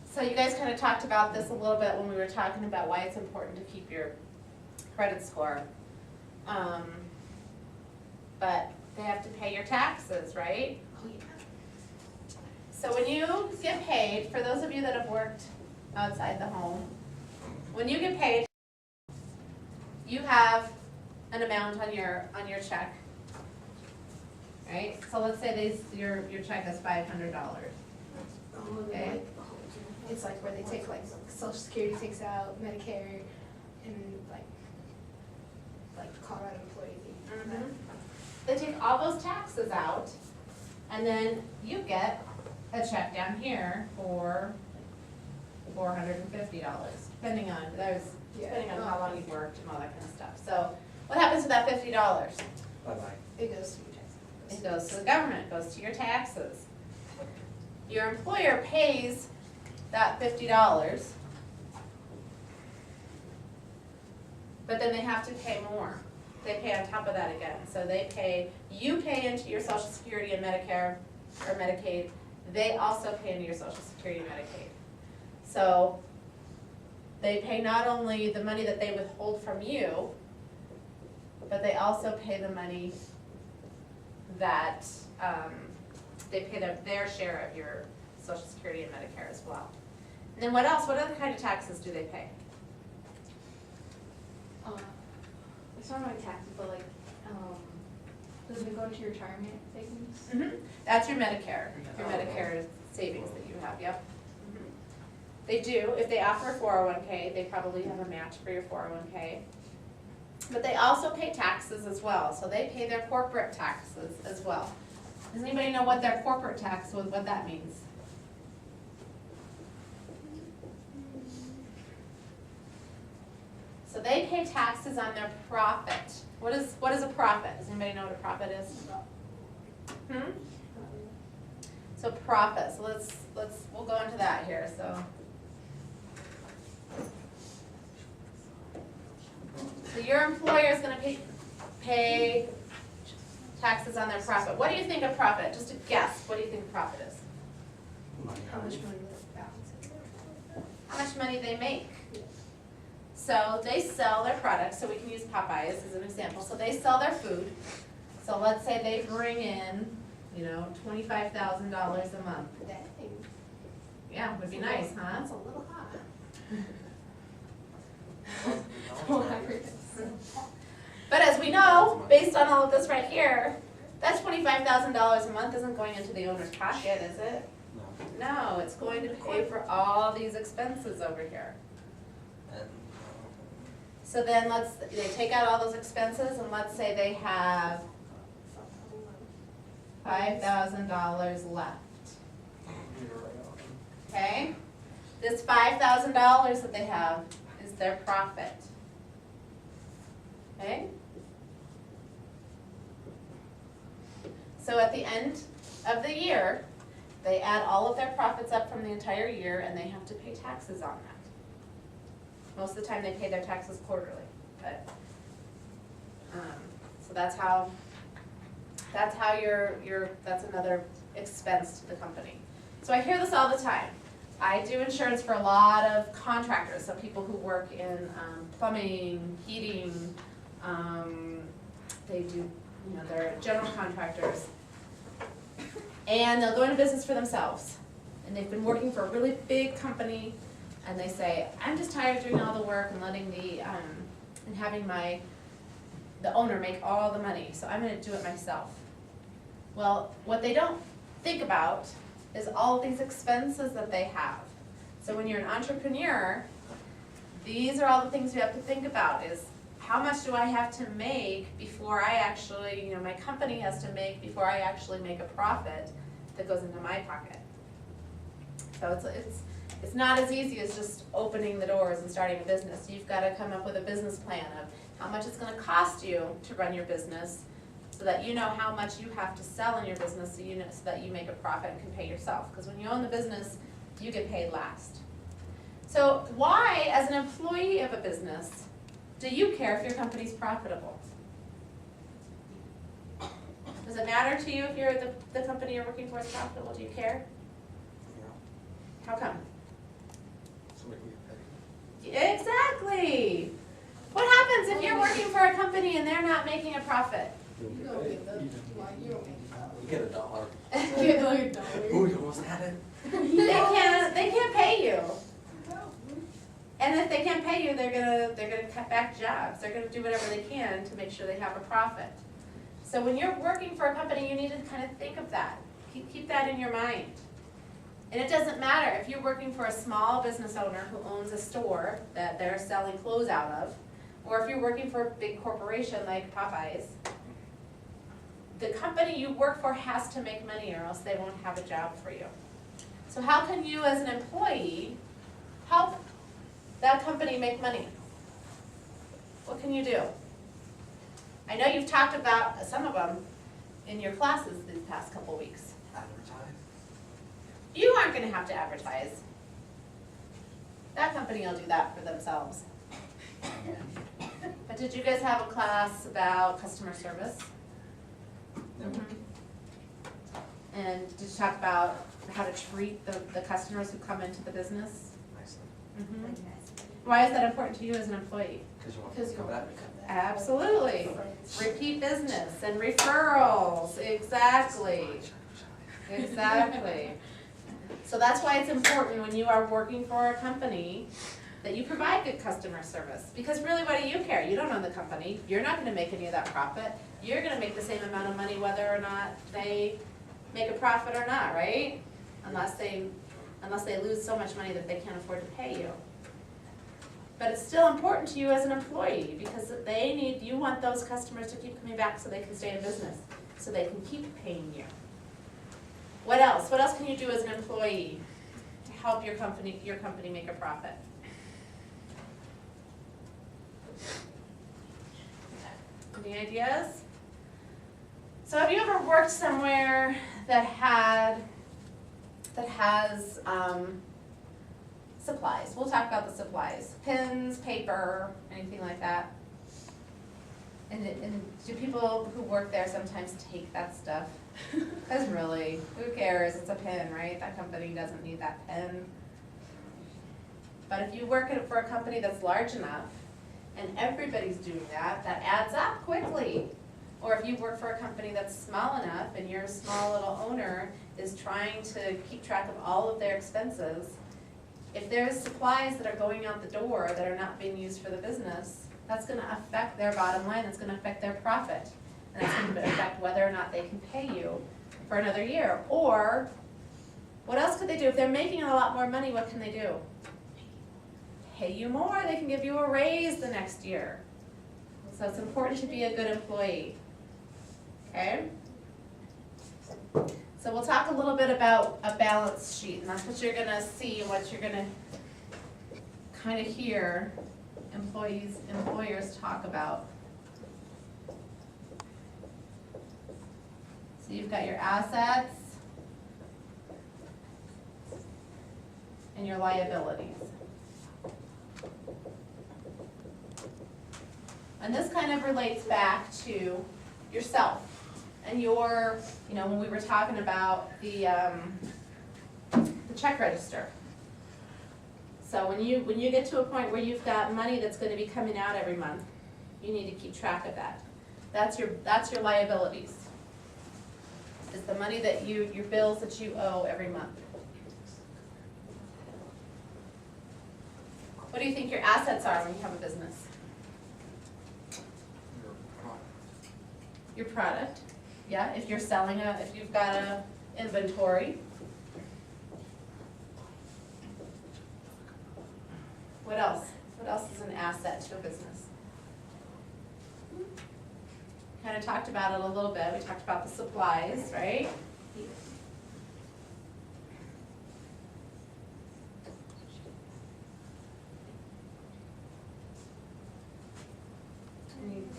So you guys kind of talked about this a little bit when we were talking about why it's important to keep your credit score. But they have to pay your taxes, right? Oh, yeah. So when you get paid, for those of you that have worked outside the home, when you get paid, you have an amount on your check, right? So let's say your check is $500. Oh, Okay. like, it's like where they take like Social Security takes out, Medicare, and like Colorado employee. Mhm. They take all those taxes out, and then you get a check down here for $450, depending on, depending on how long you've worked and all that kind of stuff. So what happens to that $50? Bye-bye. It goes to your taxes. It goes to the government, goes to your taxes. Your employer pays that $50, but then they have to pay more. They pay on top of that again. So you pay into your Social Security and Medicare, or Medicaid. They also pay into your Social Security and Medicaid. So they pay not only the money that they withhold from you, but they also pay the money that, they pay their share of your Social Security and Medicare as well. And then what else? What other kind of taxes do they pay? It's not really taxes, but like, does it go into your retirement savings? That's your Medicare savings that you have, yep. They do, if they offer a 401k, they probably have a match for your 401k. But they also pay taxes as well, so they pay their corporate taxes as well. Does anybody know what their corporate tax, what that means? So they pay taxes on their profit. What is a profit? Does anybody know what a profit is? So profit, so we'll go into that here, so. So your employer is gonna pay taxes on their profit. What do you think of profit? Just a guess, what do you think profit is? How much money will it balance? How much money they make. So they sell their products, so we can use Popeyes as an example. So they sell their food. So let's say they bring in, $25,000 a month. Dang. Yeah, would be nice, huh? That's a little high. But as we know, based on all of this right here, that $25,000 a month isn't going into the owner's pocket, is it? No. No, it's going to pay for all these expenses over here. And, So then they take out all those expenses, and let's say they have $5,000 left, okay? This $5,000 that they have is their profit, okay? So at the end of the year, they add all of their profits up from the entire year, and they have to pay taxes on that. Most of the time, they pay their taxes quarterly. but, so that's how that's another expense to the company. So I hear this all the time. I do insurance for a lot of contractors, so people who work in plumbing, heating, they do, they're general contractors. And they'll go into business for themselves. And they've been working for a really big company, and they say, I'm just tired of doing all the work and letting and having the owner make all the money, so I'm gonna do it myself. Well, what they don't think about is all these expenses that they have. So when you're an entrepreneur, these are all the things you have to think about is how much do I have to make before I actually, my company has to make before I actually make a profit that goes into my pocket. So it's not as easy as just opening the doors and starting a business. You've got to come up with a business plan of how much it's going to cost you to run your business so that you know how much you have to sell in your business so so that you make a profit and can pay yourself. Because when you own the business, you get paid last. So why, as an employee of a business, do you care if your company's profitable? Does it matter to you if the company you're working for is profitable? Do you care? Yeah, How come? so we can get paid. Exactly. What happens if you're working for a company and they're not making a profit? You'll You get don't paid. get the, well, you don't make You get $1. that. You get like a dollar. Ooh, you almost had it. They can't pay you. And if they can't pay you, they're gonna cut back jobs. They're gonna do whatever they can to make sure they have a profit. So when you're working for a company, you need to kind of think of that. Keep that in your mind. And it doesn't matter if you're working for a small business owner who owns a store that they're selling clothes out of, or if you're working for a big corporation like Popeyes. The company you work for has to make money or else they won't have a job for you. So how can you as an employee help that company make money? What can you do? I know you've talked about some of them in your classes these past couple weeks. Advertise. You aren't gonna have to advertise. That company will do that for themselves. But did you guys have a class about customer service? No. And did you talk about how to treat the customers who come into the business? Nicely. Why is that important to you as an employee? Because you want Because to you come want back. Absolutely. Repeat business and referrals, exactly. Exactly. So that's why it's important when you are working for a company that you provide good customer service. Because really, what do you care? You don't own the company. You're not gonna make any of that profit. You're gonna make the same amount of money whether or not they make a profit or not, right? Unless they lose so much money that they can't afford to pay you. But it's still important to you as an employee because you want those customers to keep coming back so they can stay in business, so they can keep paying you. What else? What else can you do as an employee to help your company make a profit? Any ideas? So have you ever worked somewhere that has supplies? We'll talk about the supplies. Pens, paper, anything like that. And do people who work there sometimes take that stuff? Because really, who cares? It's a pen, right? That company doesn't need that pen. But if you work for a company that's large enough and everybody's doing that, that adds up quickly. Or if you work for a company that's small enough and your small little owner is trying to keep track of all of their expenses, if there's supplies that are going out the door that are not being used for the business, that's gonna affect their bottom line, that's gonna affect their profit. And that's gonna affect whether or not they can pay you for another year. Or, what else could they do? If they're making a lot more money, what can they do? Pay you more, they can give you a raise the next year. So it's important to be a good employee. Okay? So we'll talk a little bit about a balance sheet, and that's what you're gonna see, what you're gonna kind of hear employers talk about. So you've got your assets and your liabilities. And this kind of relates back to yourself and your, when we were talking about the check register. So when you get to a point where you've got money that's gonna be coming out every month, you need to keep track of that. That's your liabilities. It's the money that your bills that you owe every month. What do you think your assets are when you have a business? Your product, yeah, if you're selling if you've got a inventory. What else? What else is an asset to a business? Kind of talked about it a little bit. We talked about the supplies, right?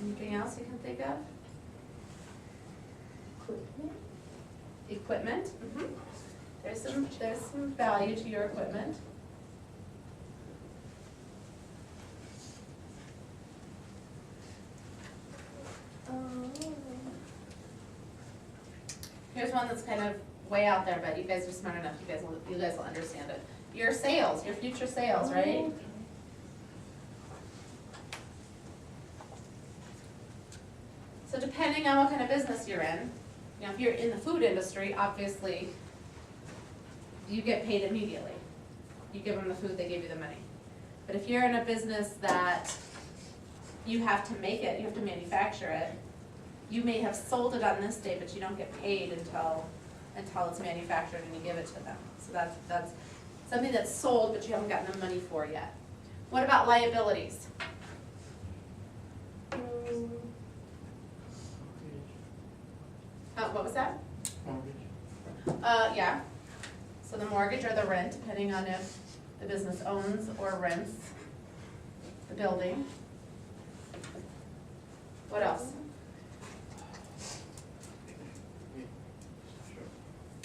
Anything else you can think of? Equipment. Mm-hmm. There's some value to your equipment. Here's one that's kind of way out there, but you guys are smart enough. You guys will understand it. Your sales, your future sales, right? So depending on what kind of business you're in, if you're in the food industry, obviously, you get paid immediately. You give them the food, they give you the money. But if you're in a business that you have to make it, you have to manufacture it, you may have sold it on this day, but you don't get paid until it's manufactured and you give it to them. So that's something that's sold, but you haven't gotten the money for yet. What about liabilities? What was that? Mortgage. Yeah. So the mortgage or the rent, depending on if the business owns or rents the building. What else?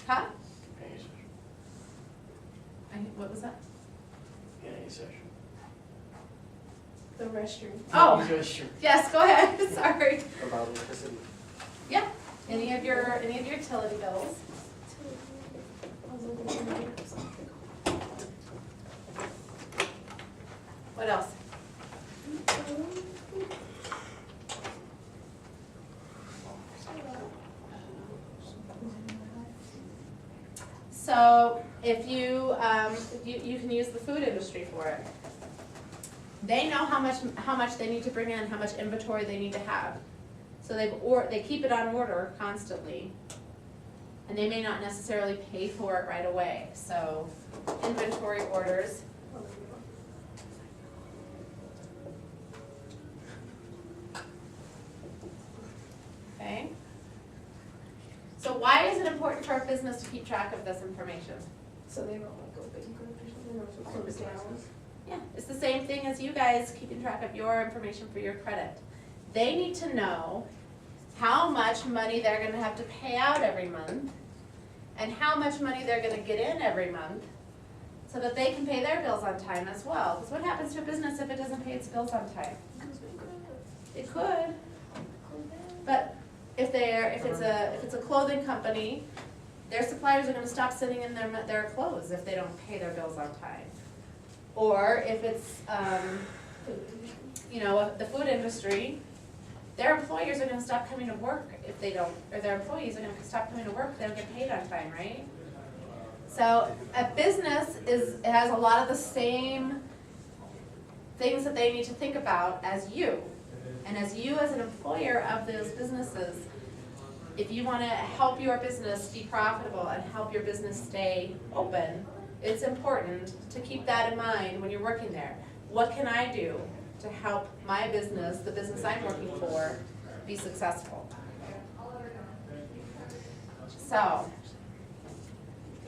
Huh? What was that? The restroom. Oh, Sure. yes, go ahead, sorry. About electricity. Yeah, any of your utility bills. What else? So if you can use the food industry for it. They know how much they need to bring in, how much inventory they need to have. So they keep it on order constantly, and they may not necessarily pay for it right away. So inventory orders. Okay. So why is it important for a business to keep track of this information? So they don't like go bankrupt or something, or if it comes down. Yeah, it's the same thing as you guys keeping track of your information for your credit. They need to know how much money they're gonna have to pay out every month and how much money they're gonna get in every month so that they can pay their bills on time as well. Because what happens to a business if it doesn't pay its bills on time? It could, but if it's a clothing company, their suppliers are gonna stop sending in their clothes if they don't pay their bills on time. Or if it's, the food industry, their employers are gonna stop coming to work if they don't, or their employees are gonna stop coming to work if they don't get paid on time, right? So a business has a lot of the same things that they need to think about as you. And as you as an employer of those businesses, if you wanna help your business be profitable and help your business stay open, it's important to keep that in mind when you're working there. What can I do to help my business, the business I'm working for, be successful? So,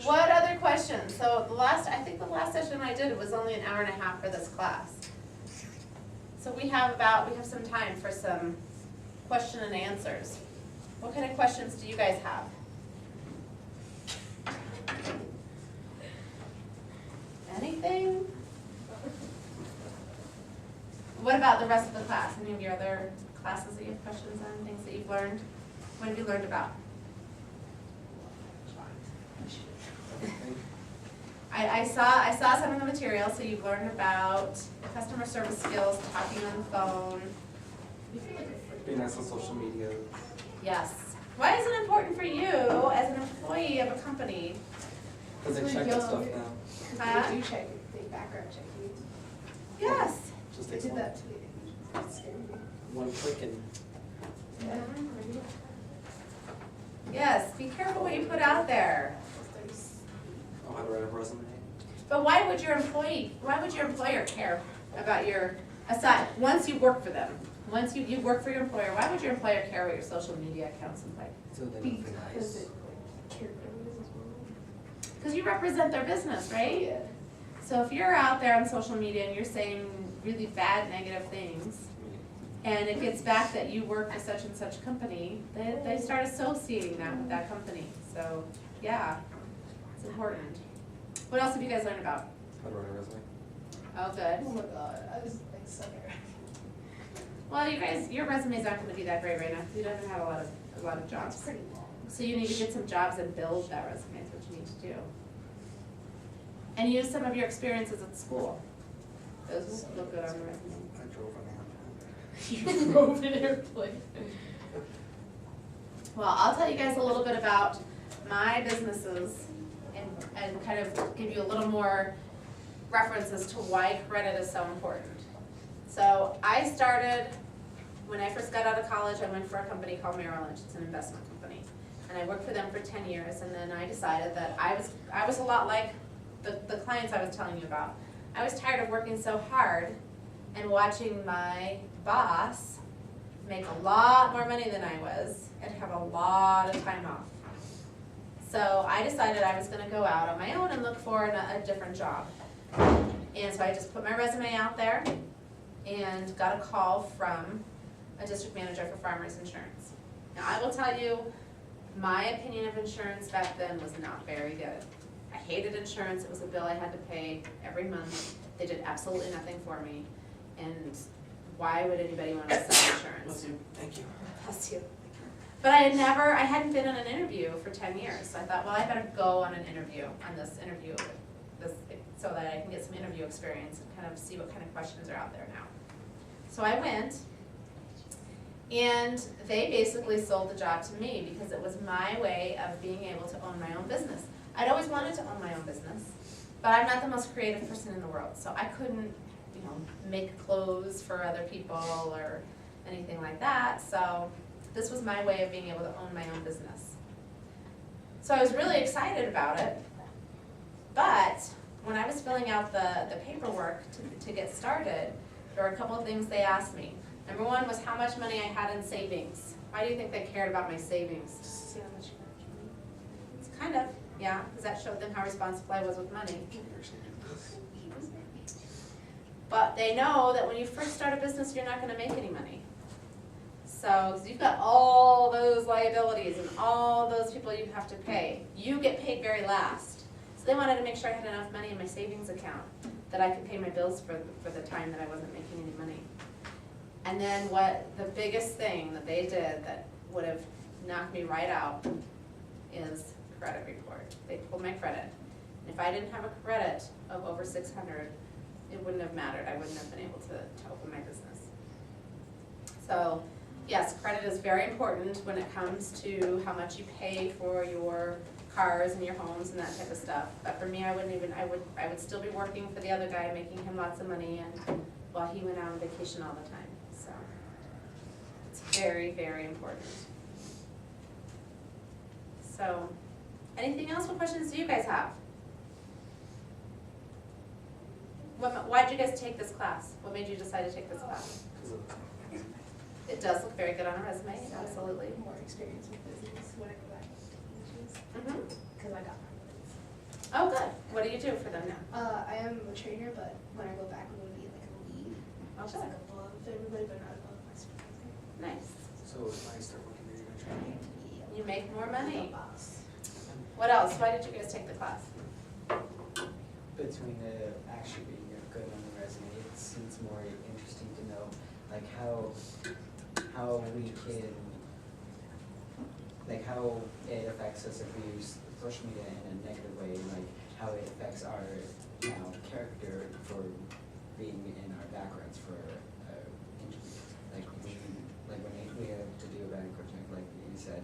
what other questions? So I think the last session I did, it was only an hour and a half for this class. So we have some time for some question and answers. What kind of questions do you guys have? Anything? What about the rest of the class? Any of your other classes that you have questions on, things that you've learned? What have you learned about? Everything. I saw some of the material, so you've learned about customer service skills, talking on the phone. Being nice on social media. Yes. Why is it important for you as an employee of a company? Because they We're check that young. stuff now. Huh? They do check it, they background check you. Yes. Just They takes did one, that to me. It scared me. one click and Yes, be careful what you put out there. I'll have to write a resume. But why would your employer care about your, once you work for them? Once you work for your employer, why would your employer care what your social media accounts look like? So they don't think Because nice. it like characterizes as well. Because you represent their business, right? Yeah. So if you're out there on social media and you're saying really bad, negative things, and it gets back that you work for such and such company, they start associating that with that company. So, yeah, it's important. What else have you guys learned about? How to write a resume. Oh, good. Oh my god, I was like sucker. Well, you guys, your resume's not gonna be that great right now, because you don't have a lot of It's jobs. pretty long. So you need to get some jobs and build that resume, is what you need to do. And use some of your experiences at school. Those will look good on the resume. I drove an You drove an airplane. Well, I'll tell you guys a little bit about my businesses and kind of give you a little more references to why credit is so important. So I started, when I first got out of college, I went for a company called Merrill Lynch. It's an investment company. And I worked for them for 10 years, and then I decided that I was a lot like the clients I was telling you about. I was tired of working so hard and watching my boss make a lot more money than I was and have a lot of time off. So I decided I was gonna go out on my own and look for a different job. And so I just put my resume out there and got a call from a district manager for Farmers Insurance. Now I will tell you, my opinion of insurance back then was not very good. I hated insurance, it was a bill I had to pay every month. They did absolutely nothing for me. And why would anybody want to sell insurance? Thank you. Bless you. But I hadn't been on an interview for 10 years. So I thought, well, I better go on an interview, so that I can get some interview experience and kind of see what kind of questions are out there now. So I went, and they basically sold the job to me because it was my way of being able to own my own business. I'd always wanted to own my own business, but I'm not the most creative person in the world, so I couldn't, make clothes for other people or anything like that. So this was my way of being able to own my own business. So I was really excited about it, but when I was filling out the paperwork to get started, there were a couple of things they asked me. Number one was how much money I had in savings. Why do you think they cared about my savings? Just see how much you actually. It's kind of, yeah, because that showed them how responsible I was with money. But they know that when you first start a business, you're not gonna make any money. So, 'cause you've got all those liabilities and all those people you have to pay. You get paid very last. So they wanted to make sure I had enough money in my savings account that I could pay my bills for the time that I wasn't making any money. And then the biggest thing that they did that would have knocked me right out is credit report. They pulled my credit. And if I didn't have a credit of over 600, it wouldn't have mattered. I wouldn't have been able to open my business. So, yes, credit is very important when it comes to how much you pay for your cars and your homes and that type of stuff. But for me, I would still be working for the other guy, making him lots of money, and while he went out on vacation all the time. So, it's very, very important. So, anything else? What questions do you guys have? Why did you guys take this class? What made you decide to take this class? It does look very good on a resume, absolutely. More experience with business when I go back to Mm-hmm. because I got my license. Oh, good. What do you do for them now? I am a trainer, but when I go back, I'm gonna be like a lead. Just like above everybody, but not above my supervisor. Nice. So if I start working there, you're gonna train me? You make more I'm money. the boss. What else? Why did you guys take the class? Between the actually being good on the resume, it's it's more interesting to know, like how we can, like how it affects us if we use social media in a negative way, like how it affects our, character for being in our backgrounds for interviews. Like when we have to do a bad coaching, like you said,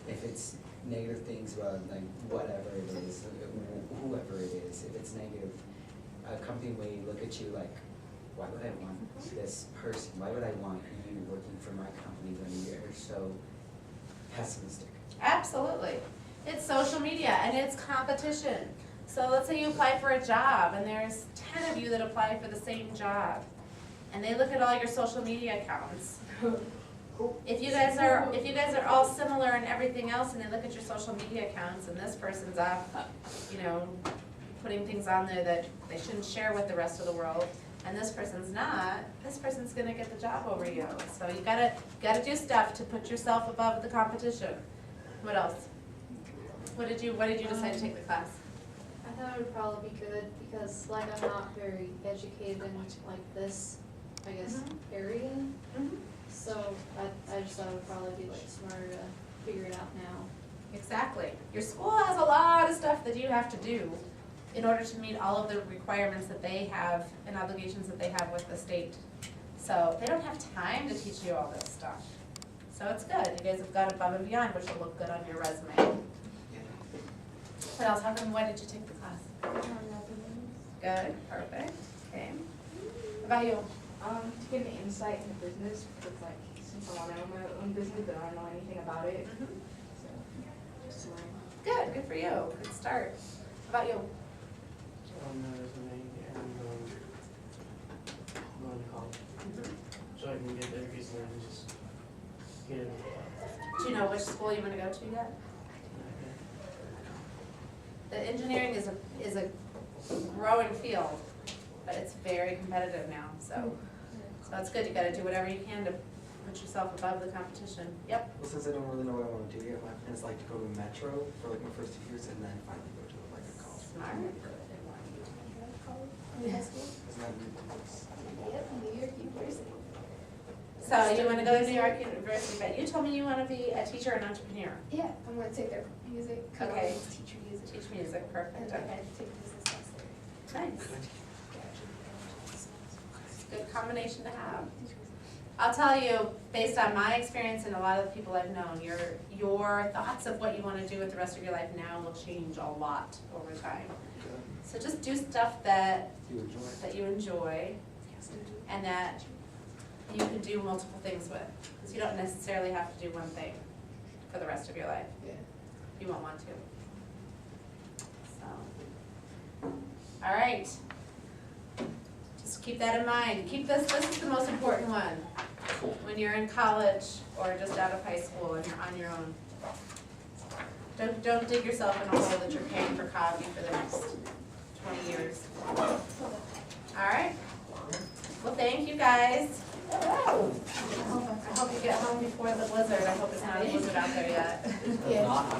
if it's negative things about like whatever it is, whoever it is, if it's negative, a company may look at you like, why would I want this person? Why would I want you working for my company when you're so pessimistic? Absolutely. It's social media and it's competition. So let's say you apply for a job and there's 10 of you that apply for the same job. And they look at all your social media accounts. If you guys are all similar and everything else and they look at your social media accounts and this person's off, putting things on there that they shouldn't share with the rest of the world, and this person's not, this person's gonna get the job over you. So you gotta do stuff to put yourself above the competition. What else? What did you decide to take the class? I thought it would probably be good because like I'm not very educated in like this, I guess, area. So I just thought it would probably be like smarter to figure it out now. Exactly. Your school has a lot of stuff that you have to do in order to meet all of the requirements that they have and obligations that they have with the state. So they don't have time to teach you all this stuff. So it's good. You guys have gone above and beyond, which will look good on your resume. What else? Why did you take the class? Good, perfect, okay. What about you? To get an insight into business, because like, since I want to own my own business, but I don't know anything about it, so, just to learn. Good for you. Good start. What about you? On my resume and going to college. So I can get the interviews and then just get in. Do you know which school you want to go to yet? The engineering is a growing field, but it's very competitive now, so it's good. You gotta do whatever you can to put yourself above the competition. Yep. Well, since I don't really know what I want to do yet, my plans like to go to Metro for like my first 2 years and then finally go to like a college. Smart. High school? Isn't that new? Yep, New York University. So you wanna go to New York University, but you told me you wanna be a teacher and entrepreneur. Yeah, I'm gonna take their music, Okay. teach music. Teach music, And perfect, then okay. I take business class there. Nice. Good combination to have. I'll tell you, based on my experience and a lot of the people I've known, your thoughts of what you want to do with the rest of your life now will change a lot over time. So just do stuff that you enjoy and that you can do multiple things with. Because you don't necessarily have to do one thing for the rest of your life. Yeah. You won't want to. So, all right. Just keep that in mind. Keep this is the most important one. When you're in college or just out of high school and you're on your own. Don't dig yourself in a hole that you're paying for coffee for the next 20 years. All right. Well, thank you guys. I hope you get home before the blizzard. I hope it's not a blizzard out there yet. Yeah.